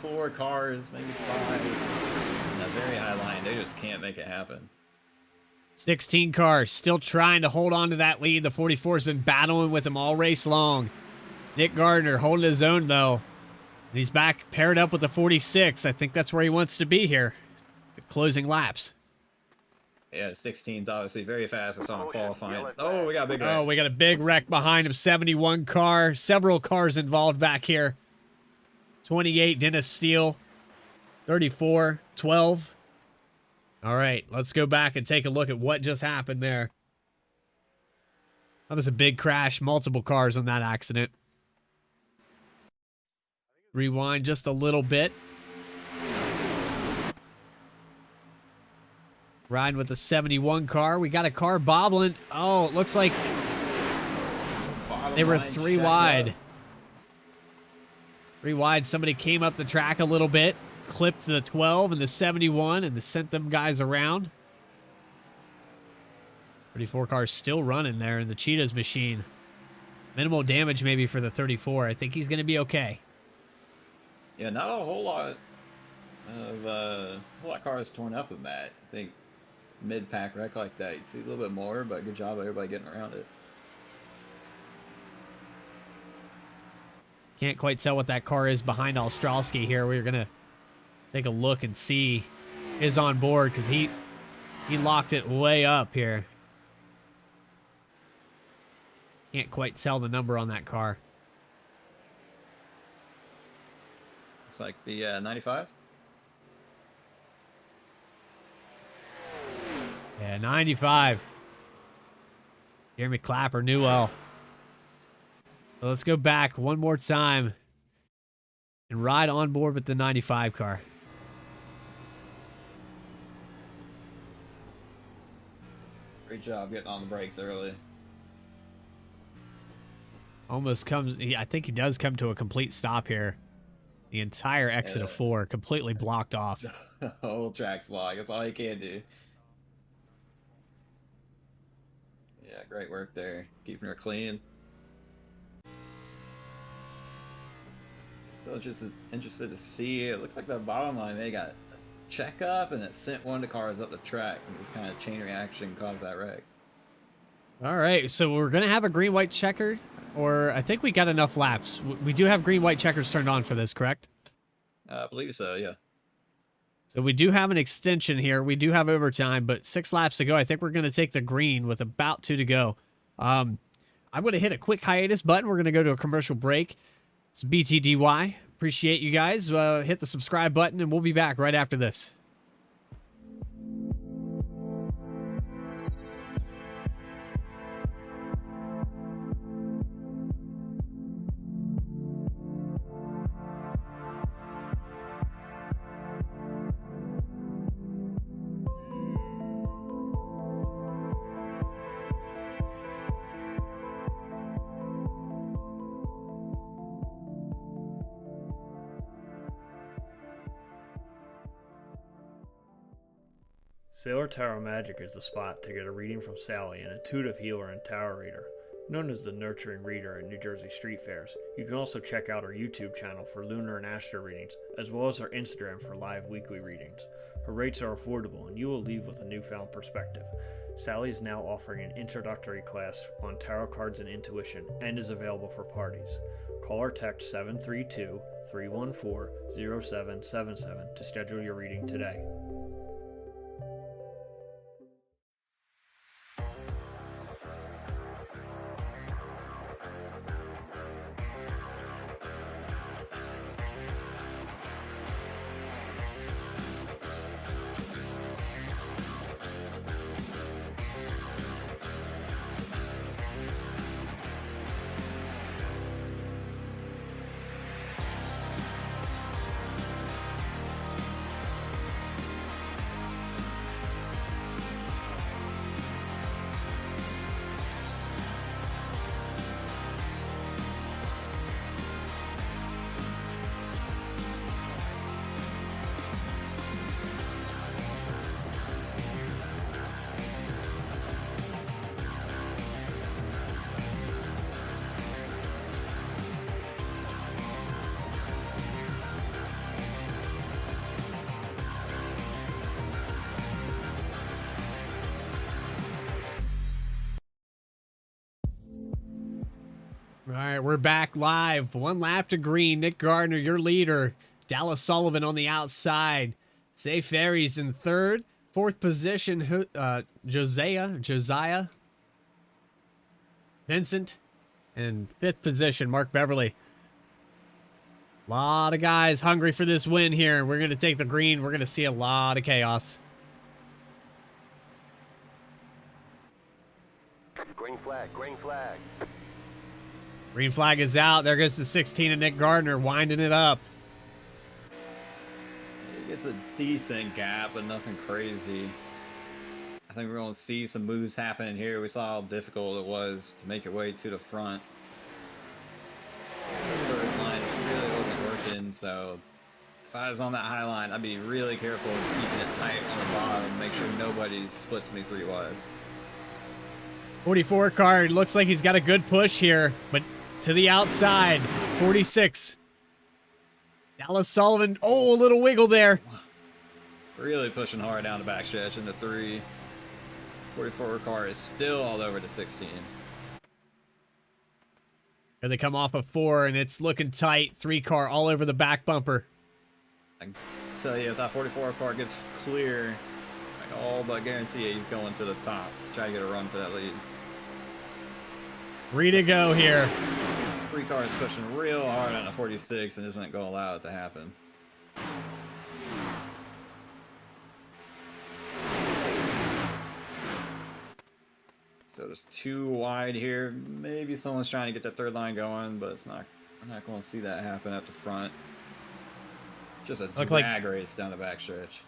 4 cars, maybe 5, in that very high line. They just can't make it happen. 16 cars still trying to hold on to that lead. The 44's been battling with him all race long. Nick Gardner holding his own, though. And he's back paired up with the 46. I think that's where he wants to be here. The closing laps. Yeah, 16's obviously very fast. I saw him qualifying. Oh, we got a big wreck. Oh, we got a big wreck behind him. 71 car. Several cars involved back here. 28, Dennis Steele. 34, 12. All right, let's go back and take a look at what just happened there. That was a big crash, multiple cars on that accident. Rewind just a little bit. Riding with the 71 car. We got a car bobbling. Oh, it looks like they were 3 wide. 3 wide. Somebody came up the track a little bit, clipped the 12 and the 71, and sent them guys around. 34 cars still running there in the Cheetah's machine. Minimal damage maybe for the 34. I think he's going to be okay. Yeah, not a whole lot of cars torn up in that. I think mid-pack wreck like that, you'd see a little bit more, but good job everybody getting around it. Can't quite tell what that car is behind Ostrowski here. We're going to take a look and see is on board because he locked it way up here. Can't quite tell the number on that car. Looks like the 95. Yeah, 95. Jeremy Clapper, Newell. So let's go back one more time and ride on board with the 95 car. Great job getting on the brakes early. Almost comes, I think he does come to a complete stop here. The entire exit of 4 completely blocked off. The whole track's blocked. That's all you can do. Yeah, great work there. Keeping her clean. So just interested to see. It looks like the bottom line, they got a checkup and it sent one of the cars up the track. And this kind of chain reaction caused that wreck. All right, so we're going to have a green-white checker, or I think we got enough laps. We do have green-white checkers turned on for this, correct? I believe so, yeah. So we do have an extension here. We do have overtime, but 6 laps to go. I think we're going to take the green with about 2 to go. I'm going to hit a quick hiatus button. We're going to go to a commercial break. It's BTDY. Appreciate you guys. Hit the subscribe button, and we'll be back right after this. Sailor Tarot Magic is the spot to get a reading from Sally, an intuitive healer and tarot reader. Known as the nurturing reader at New Jersey street fairs, you can also check out our YouTube channel for lunar and astro readings, as well as our Instagram for live weekly readings. Her rates are affordable, and you will leave with a newfound perspective. Sally is now offering an introductory class on tarot cards and intuition, and is available for parties. Call or text 732-314-0777 to schedule your reading today. All right, we're back live. 1 lap to green. Nick Gardner, your leader. Dallas Sullivan on the outside. Say Ferries in 3rd. 4th position, Josiah. Vincent. And 5th position, Mark Beverly. A lot of guys hungry for this win here. We're going to take the green. We're going to see a lot of chaos. Green flag. Green flag is out. There goes the 16 of Nick Gardner, winding it up. It gets a decent gap, but nothing crazy. I think we're going to see some moves happening here. We saw how difficult it was to make your way to the front. The third line really wasn't working, so if I was on that high line, I'd be really careful of keeping it tight on the bottom, make sure nobody splits me 3 wide. 44 car, looks like he's got a good push here, but to the outside, 46. Dallas Sullivan, oh, a little wiggle there. Really pushing hard down the backstretch in the 3. 44 car is still all over the 16. Here they come off of 4, and it's looking tight. 3 car all over the back bumper. I can tell you, if that 44 car gets clear, I can all but guarantee you he's going to the top. Try to get a run for that lead. 3 to go here. 3 cars pushing real hard on the 46 and isn't going to allow it to happen. So there's 2 wide here. Maybe someone's trying to get that third line going, but it's not. We're not going to see that happen at the front. Just a drag race down the backstretch.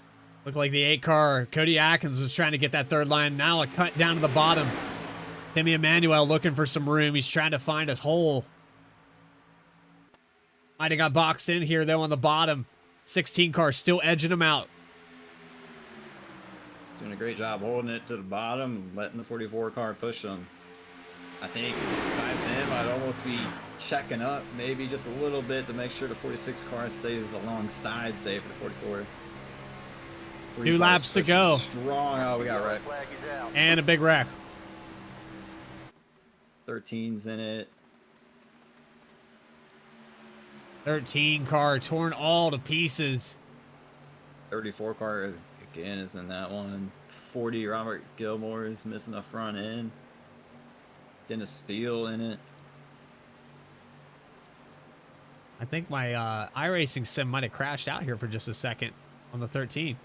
Looked like the 8 car, Cody Atkins, was trying to get that third line. Now a cut down to the bottom. Timmy Emmanuel looking for some room. He's trying to find a hole. Might have got boxed in here, though, on the bottom. 16 car still edging him out. Doing a great job holding it to the bottom and letting the 44 car push them. I think if I was him, I'd almost be checking up maybe just a little bit to make sure the 46 car stays alongside, say, for the 44. 2 laps to go. Strong. Oh, we got wrecked. And a big wreck. 13's in it. 13 car torn all to pieces. 34 car is, again is in that one. 40 Robert Gilmore is missing the front end. Then a steal in it. I think my iRacing sim might have crashed out here for just a second on the 13.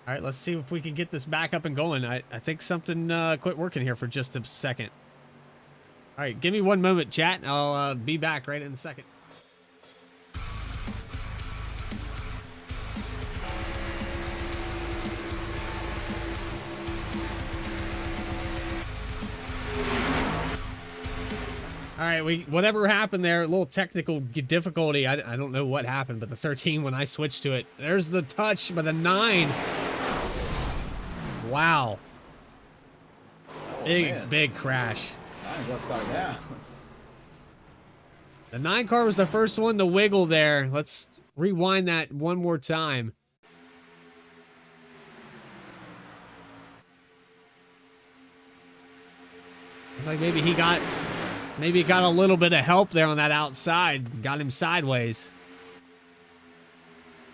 All right, let's see if we can get this back up and going. I think something quit working here for just a second. All right, give me 1 moment, chat. I'll be back right in a second. All right, whatever happened there, a little technical difficulty. I don't know what happened, but the 13, when I switched to it, there's the touch, but the 9. Wow. Oh, Big crash. 9's upside down. The 9 car was the first one to wiggle there. Let's rewind that one more time. Like maybe he got a little bit of help there on that outside. Got him sideways.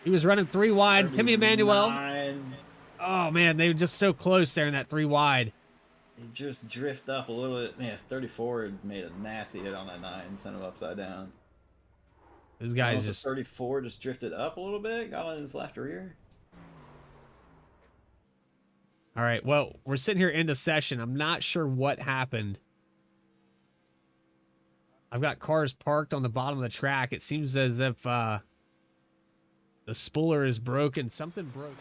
He was running 3 wide. Timmy Emmanuel. Oh, man, they were just so close there in that 3 wide. He just drift up a little bit. Man, 34 made a nasty hit on that 9 and sent him upside down. This guy's just... 34 just drifted up a little bit. Got on his left rear. All right, well, we're sitting here into session. I'm not sure what happened. I've got cars parked on the bottom of the track. It seems as if the spooler is broken. Something broke.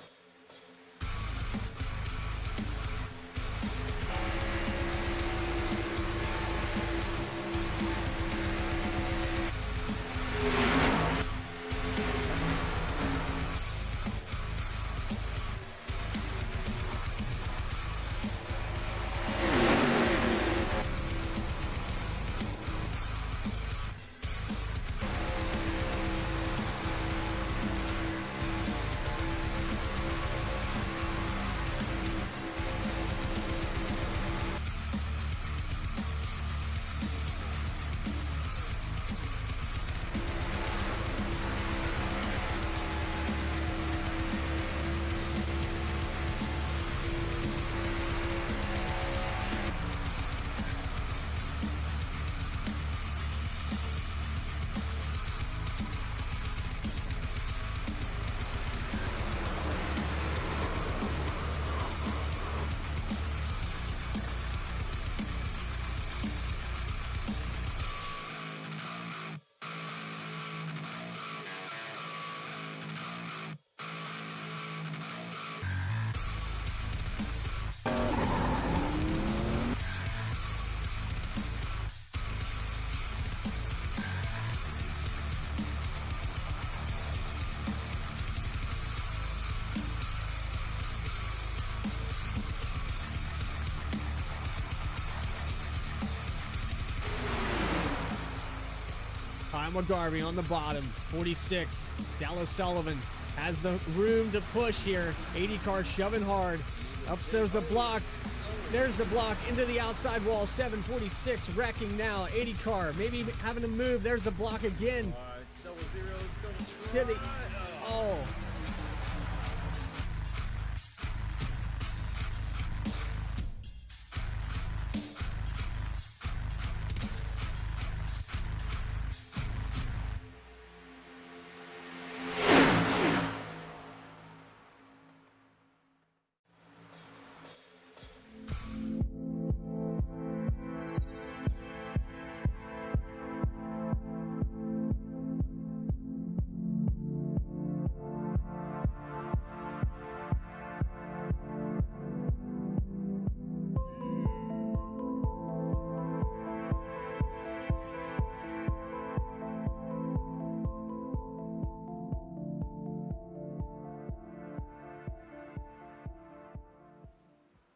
Kyle McGarvey on the bottom. 46. Dallas Sullivan has the room to push here. 80 car shoving hard. Upstairs the block. There's the block into the outside wall. 746 wrecking now. 80 car maybe having to move. There's the block again. It's double zero. It's going To the, oh.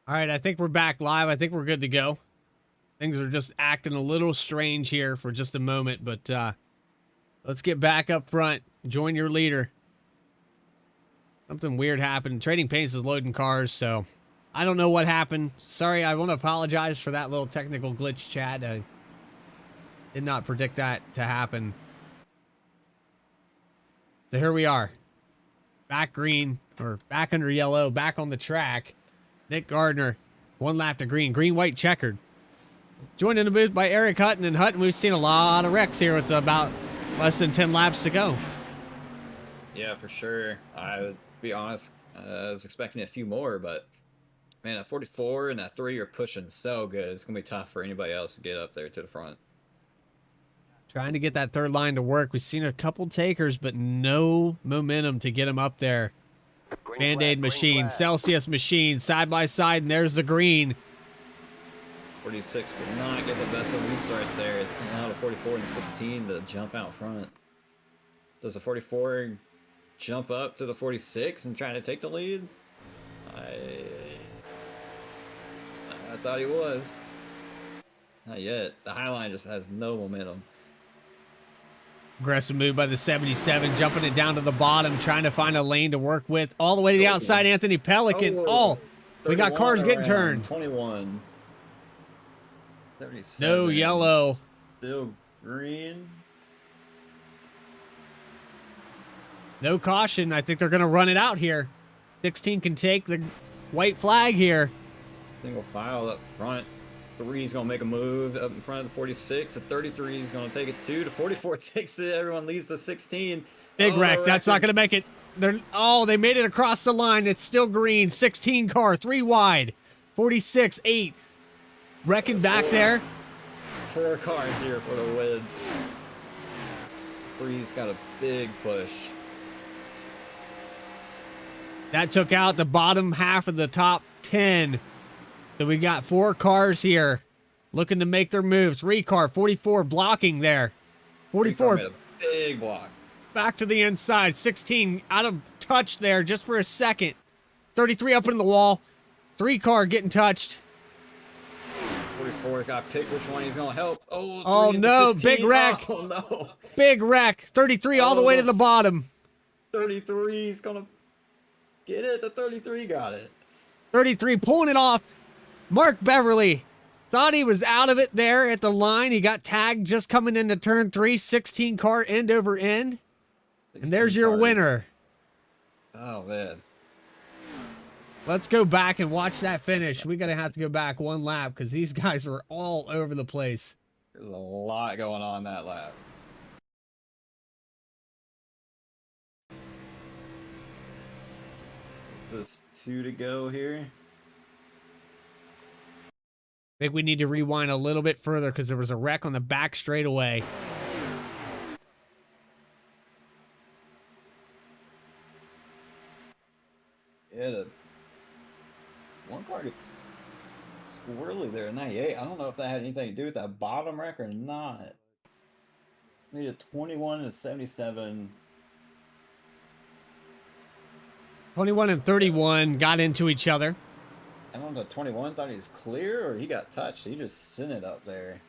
All right, I think we're back live. I think we're good to go. Things are just acting a little strange here for just a moment, but let's get back up front. Join your leader. Something weird happened. Trading Paints is loading cars, so I don't know what happened. Sorry, I want to apologize for that little technical glitch, chat. I did not predict that to happen. So here we are. Back green, or back under yellow, back on the track. Nick Gardner, 1 lap to green. Green, white, checkered. Joined in the booth by Eric Hutton. And Hutton, we've seen a lot of wrecks here with about less than 10 laps to go. Yeah, for sure. I would be honest, I was expecting a few more, but man, at 44 and that 3 are pushing so good. It's going to be tough for anybody else to get up there to the front. Trying to get that third line to work. We've seen a couple takers, but no momentum to get them up there. Band-Aid machine, Celsius machine, side by side, and there's the green. 46 did not get the best of lead starts there. It's coming out of 44 and 16 to jump out front. Does the 44 jump up to the 46 and try to take the lead? I thought he was. Not yet. The Highline just has no momentum. Aggressive move by the 77, jumping it down to the bottom, trying to find a lane to work with. All the way to the outside, Anthony Pelican. Oh, we got cars getting turned. 21. 77. No yellow. Still green. No caution. I think they're going to run it out here. 16 can take the white flag here. Single file up front. 3 is going to make a move up in front of the 46. The 33 is going to take it 2. The 44 takes it. Everyone leaves the 16. Big wreck. That's not going to make it. They made it across the line. It's still green. 16 car, 3 wide. 46, 8. Wrecking back there. 4 cars here for the win. 3's got a big push. That took out the bottom half of the top 10. So we got 4 cars here looking to make their moves. 3 car, 44 blocking there. 44 made a big block. Back to the inside. 16 out of touch there just for a second. 33 up in the wall. 3 car getting touched. 44's got to pick which one he's going to help. Oh no, big wreck. Oh no. Big wreck. 33 all the way to the bottom. 33's going to get it. The 33 got it. 33 pulling it off. Mark Beverly thought he was out of it there at the line. He got tagged just coming into turn 3. 16 car end over end. And there's your winner. Oh, man. Let's go back and watch that finish. We're going to have to go back 1 lap because these guys were all over the place. There's a lot going on that lap. So it's just 2 to go here. I think we need to rewind a little bit further because there was a wreck on the back straightaway. Yeah, the 1 car gets squirrely there in 98. I don't know if that had anything to do with that bottom wreck or not. Made a 21 and 77. 21 and 31 got into each other. I don't know, 21 thought he was clear or he got touched. He just sent it up there.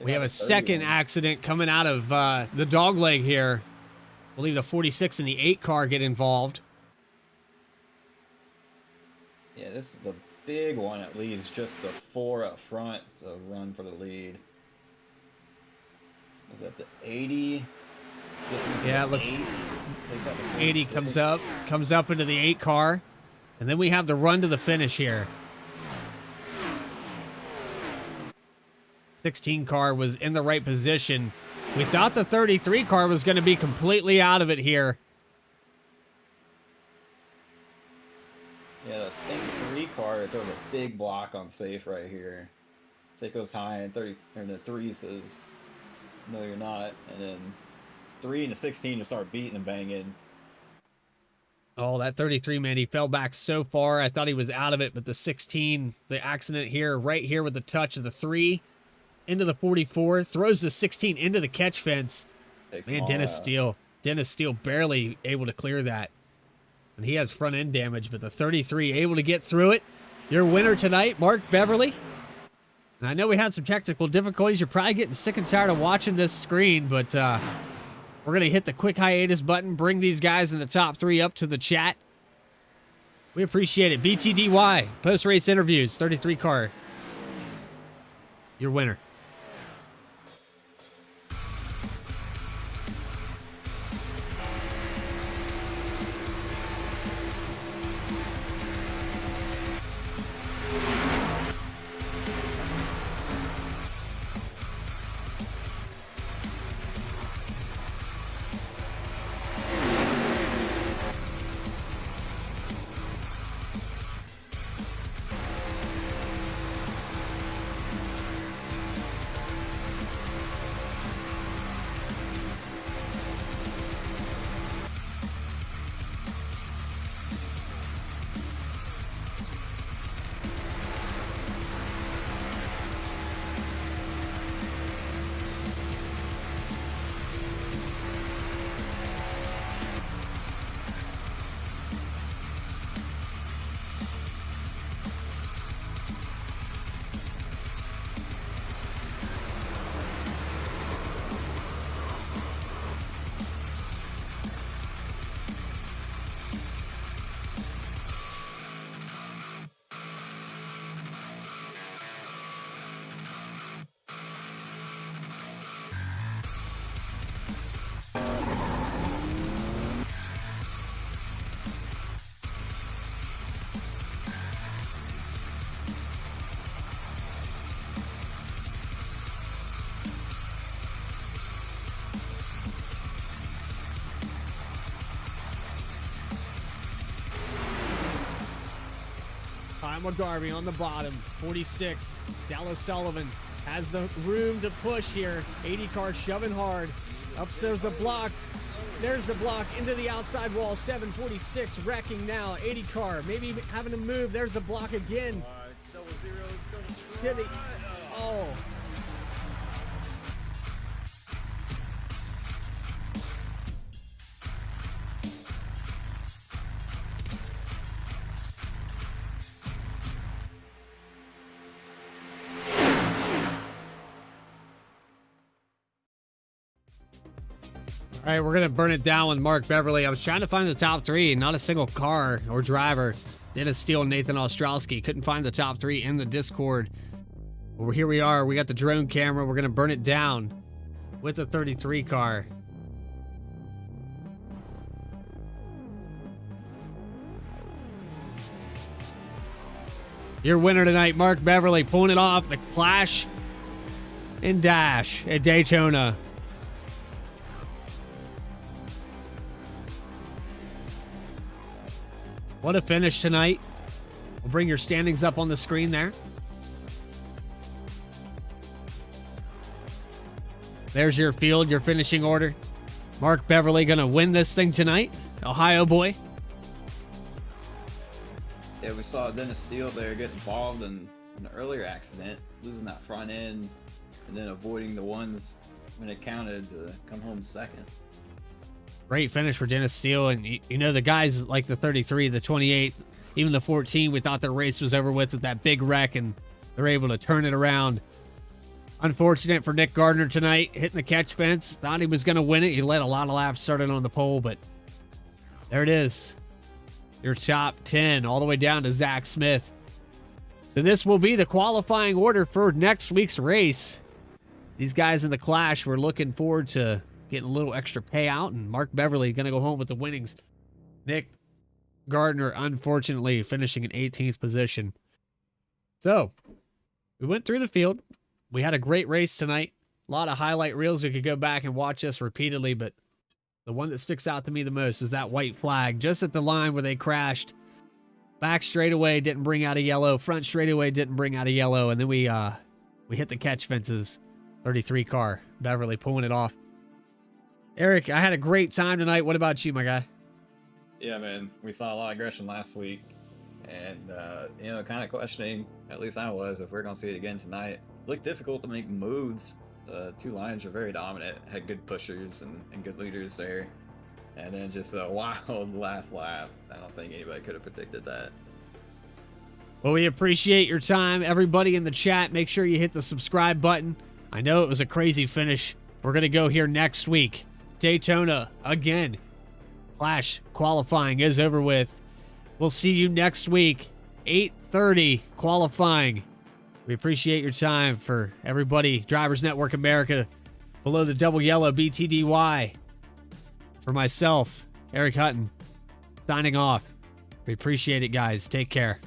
We have a second accident coming out of the dog leg here. I believe the 46 and the 8 car get involved. Yeah, this is the big one. It leaves just the 4 up front to run for the lead. Was that the 80? Yeah, it looks 80 comes up into the 8 car. And then we have the run to the finish here. 16 car was in the right position. We thought the 33 car was going to be completely out of it here. Yeah, the 33 car throws a big block on safe right here. So it goes high, and 3 says, no, you're not. And then 3 and the 16 just start beating and banging. Oh, that 33, man, he fell back so far. I thought he was out of it, but the 16, the accident here, right here with the touch of the 3 into the 44, throws the 16 into the catch fence. Man, Dennis Steele barely able to clear that. And he has front end damage, but the 33 able to get through it. Your winner tonight, Mark Beverly. And I know we had some technical difficulties. You're probably getting sick and tired of watching this screen, but we're going to hit the quick hiatus button, bring these guys in the top 3 up to the chat. We appreciate it. BTDY, post-race interviews, 33 car. Your winner. McGarvey on the bottom, 46. Dallas Sullivan has the room to push here. 80 car shoving hard. There's the block. There's the block into the outside wall. 746 wrecking now. 80 car maybe having to move. There's the block again. Oh. All right, we're going to burn it down with Mark Beverly. I was trying to find the top 3, not a single car or driver. Dennis Steele and Nathan Ostrowski. Couldn't find the top 3 in the Discord. Well, here we are. We got the drone camera. We're going to burn it down with the 33 car. Your winner tonight, Mark Beverly, pulling it off. The Clash and Dash at Daytona. What a finish tonight. We'll bring your standings up on the screen there. There's your field, your finishing order. Mark Beverly going to win this thing tonight. Ohio boy. Yeah, we saw Dennis Steele there get involved in an earlier accident, losing that front end, and then avoiding the ones when it counted to come home second. Great finish for Dennis Steele. And, you know, the guys like the 33, the 28, even the 14, we thought the race was over with that big wreck, and they're able to turn it around. Unfortunate for Nick Gardner tonight, hitting the catch fence. Thought he was going to win it. He led a lot of laps starting on the pole, but there it is. Your top 10 all the way down to Zach Smith. So this will be the qualifying order for next week's race. These guys in the Clash, we're looking forward to getting a little extra payout, and Mark Beverly going to go home with the winnings. Nick Gardner, unfortunately, finishing in 18th position. So, we went through the field. We had a great race tonight. A lot of highlight reels. You could go back and watch us repeatedly, but the one that sticks out to me the most is that white flag just at the line where they crashed. Back straightaway didn't bring out a yellow. Front straightaway didn't bring out a yellow. And then we hit the catch fences. 33 car. Beverly pulling it off. Eric, I had a great time tonight. What about you, my guy? Yeah, man. We saw a lot of aggression last week. And, kind of questioning, at least I was, if we're going to see it again tonight. It looked difficult to make moves. The two lines were very dominant, had good pushers and good leaders there. And then just a wild last lap. I don't think anybody could have predicted that. Well, we appreciate your time. Everybody in the chat, make sure you hit the subscribe button. I know it was a crazy finish. We're going to go here next week. Daytona again. Clash qualifying is over with. We'll see you next week, 8:30 qualifying. We appreciate your time. For everybody, Drivers Network America, below the double yellow BTDY. For myself, Eric Hutton, signing off. We appreciate it, guys. Take care.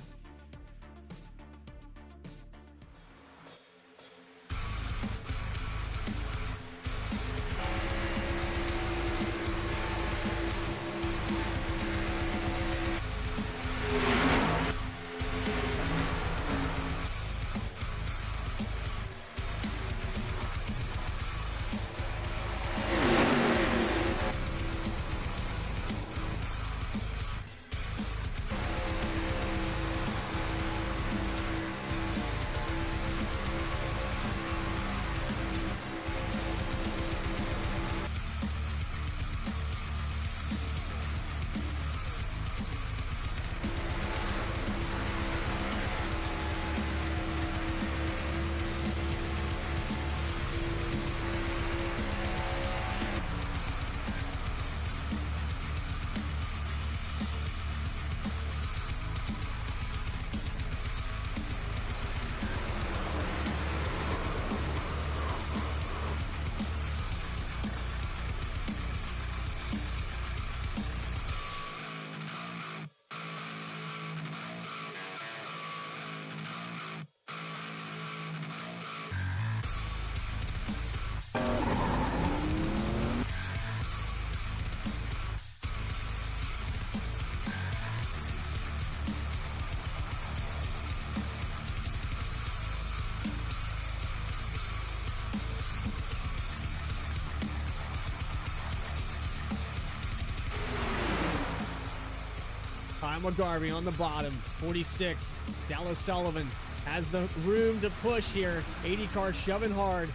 Kyle McGarvey on the bottom, 46. Dallas Sullivan has the room to push here. 80 car shoving hard.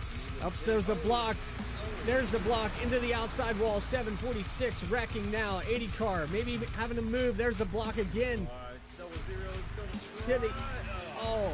There's the block. There's the block into the outside wall. 746 wrecking now. 80 car maybe having to move. There's the block again. Double zero is going to Oh.